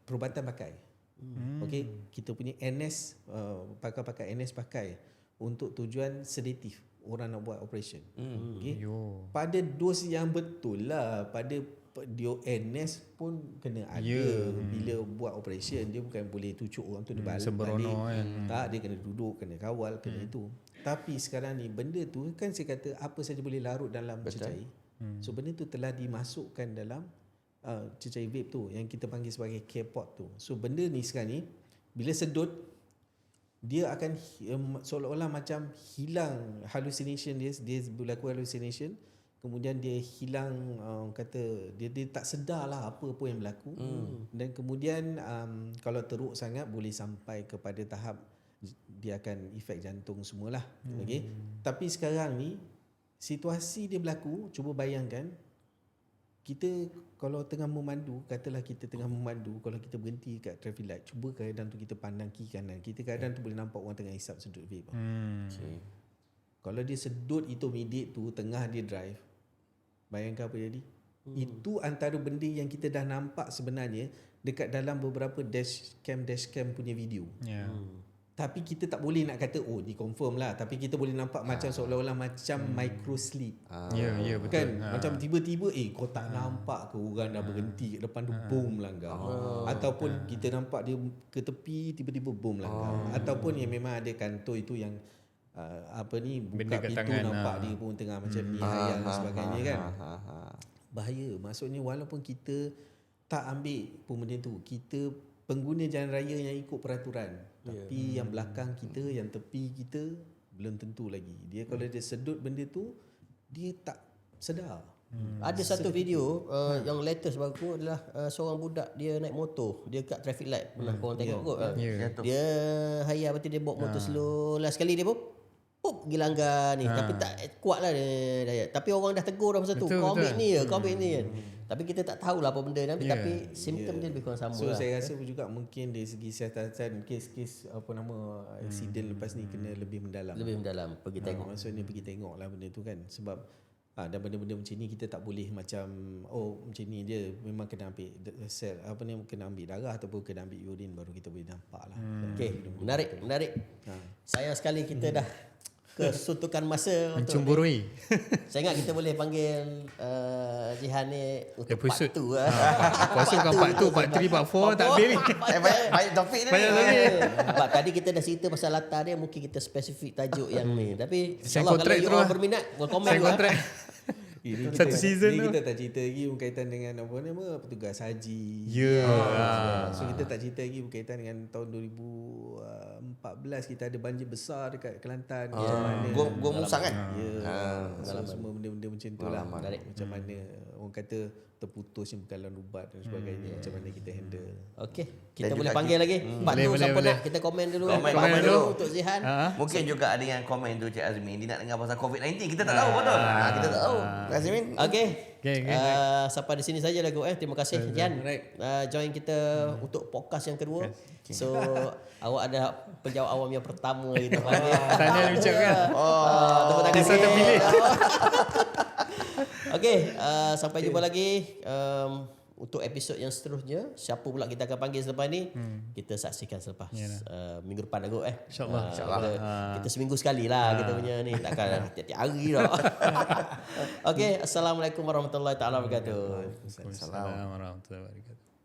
perubatan pakai. Okey, kita punya NS pakai NS pakai untuk tujuan sedatif orang nak buat operation. Okey. Pada dos yang betul lah, pada dia NS pun kena ada bila buat operation. Dia bukan boleh tucuk orang tu dia balik. Sembrono kan. Tak, dia kena duduk, kena kawal, kena itu. Tapi sekarang ni benda tu kan saya kata apa saja boleh larut dalam cecair. So benda tu telah dimasukkan dalam cecair vape tu yang kita panggil sebagai K-pot tu. So benda ni sekarang ni bila sedut dia akan seolah-olah macam hilang hallucination dia berlaku hallucination, kemudian dia hilang kata dia tak sedar lah apa yang berlaku. Dan kemudian kalau teruk sangat boleh sampai kepada tahap dia akan efek jantung semualah. Okey. Tapi sekarang ni situasi dia berlaku, cuba bayangkan kita kalau tengah memandu, katalah kita tengah memandu, kalau kita berhenti kat traffic light, cuba keadaan tu kita pandang kiri kanan, kita keadaan tu boleh nampak orang tengah hisap sedut vape. Kalau dia sedut etomidate tu tengah dia drive, bayangkan apa jadi. Itu antara benda yang kita dah nampak sebenarnya dekat dalam beberapa dashcam punya video. Tapi kita tak boleh nak kata ni confirm lah, tapi kita boleh nampak macam seolah-olah macam micro sleep. Ya betul. Kan macam tiba-tiba kau tak nampak ke orang dah berhenti kat depan tu, boom lah kau. Ataupun kita nampak dia ke tepi tiba-tiba boom lah kau. Ataupun yang memang ada kantor itu yang buka pintu tangan, nampak dia pun tengah macam ni hayal dan sebagainya kan. Bahaya. Maksudnya walaupun kita tak ambil pun benda tu, kita pengguna jalan raya yang ikut peraturan, tapi yang belakang kita, yang tepi kita belum tentu lagi. Dia kalau dia sedut benda tu, dia tak sedar. Ada satu video yang latest baru adalah seorang budak dia naik motor, dia kat traffic light. Pernah korang tengok kot. Dia hayal betul, dia bawa motor slow. Last sekali dia pergi langgar ni. Tapi tak kuat lah dia. Tapi orang dah tegur dah masa tu. Kau ambil ni je, kau ambil ni kan. Tapi kita tak tahulah apa benda ni. Tapi simptom dia lebih kurang sama So lah. saya rasa juga mungkin dari segi siasatan kes-kes accident lepas ni kena lebih mendalam. Lebih mendalam. Pergi tengok. Maksudnya pergi tengok lah benda tu kan. Sebab dan benda-benda macam ni kita tak boleh macam macam ni dia memang kena ambil sel kena ambil darah ataupun kena ambil urin baru kita boleh nampak lah. Okey, menarik. Sayang sekali kita dah kesuntukan masa untuk Mencemburui. saya ingat kita boleh panggil Jihan ni untuk Episode. part 2 Aku rasa bukan part 2, part 3, part 4 tak habis ni. Banyak topik ni. Banyak lagi. Sebab tadi kita dah cerita pasal latar dia, mungkin kita spesifik tajuk yang ni. Tapi Sign insyaAllah kalau kontrak you terus all lah. berminat, komen Sign juga. kontrak. Ini Satu season ni tu. kita tak cerita lagi berkaitan dengan apa nama petugas haji. Ya. So kita tak cerita lagi berkaitan dengan tahun 2014 kita ada banjir besar dekat Kelantan. Macam mana? Gua musang kan? Ya. So, semua benda-benda macam tu lah. Macam mana orang kata terputus yang bekalan ubat dan sebagainya. Macam mana kita handle. Okey, kita Dan boleh juga panggil lagi. Part Boleh, 2 boleh, siapa boleh. nak? Kita komen dulu. Komen Part dulu. dua untuk Zihan. Mungkin juga ada yang komen tu Cik Azmin, dia nak dengar pasal COVID-19. Kita tak tahu betul. Kita tak tahu. Cik Azmin. Okey. Okay, Sampai di sini saja lah terima kasih Jihan. Join kita untuk podcast yang kedua. So awak ada penjawab awam yang pertama kita panggil. Tanya dia ucapkan. Tepuk tangan Dia sikit. terpilih. Okey, sampai jumpa lagi untuk episod yang seterusnya. Siapa pula kita akan panggil selepas ni? Kita saksikan selepas minggu depan aku InsyaAllah. Kita seminggu sekali lah kita punya ni. Takkan tiap-tiap hari dah. Okey, assalamualaikum warahmatullahi taala wabarakatuh. Assalamualaikum warahmatullahi wabarakatuh.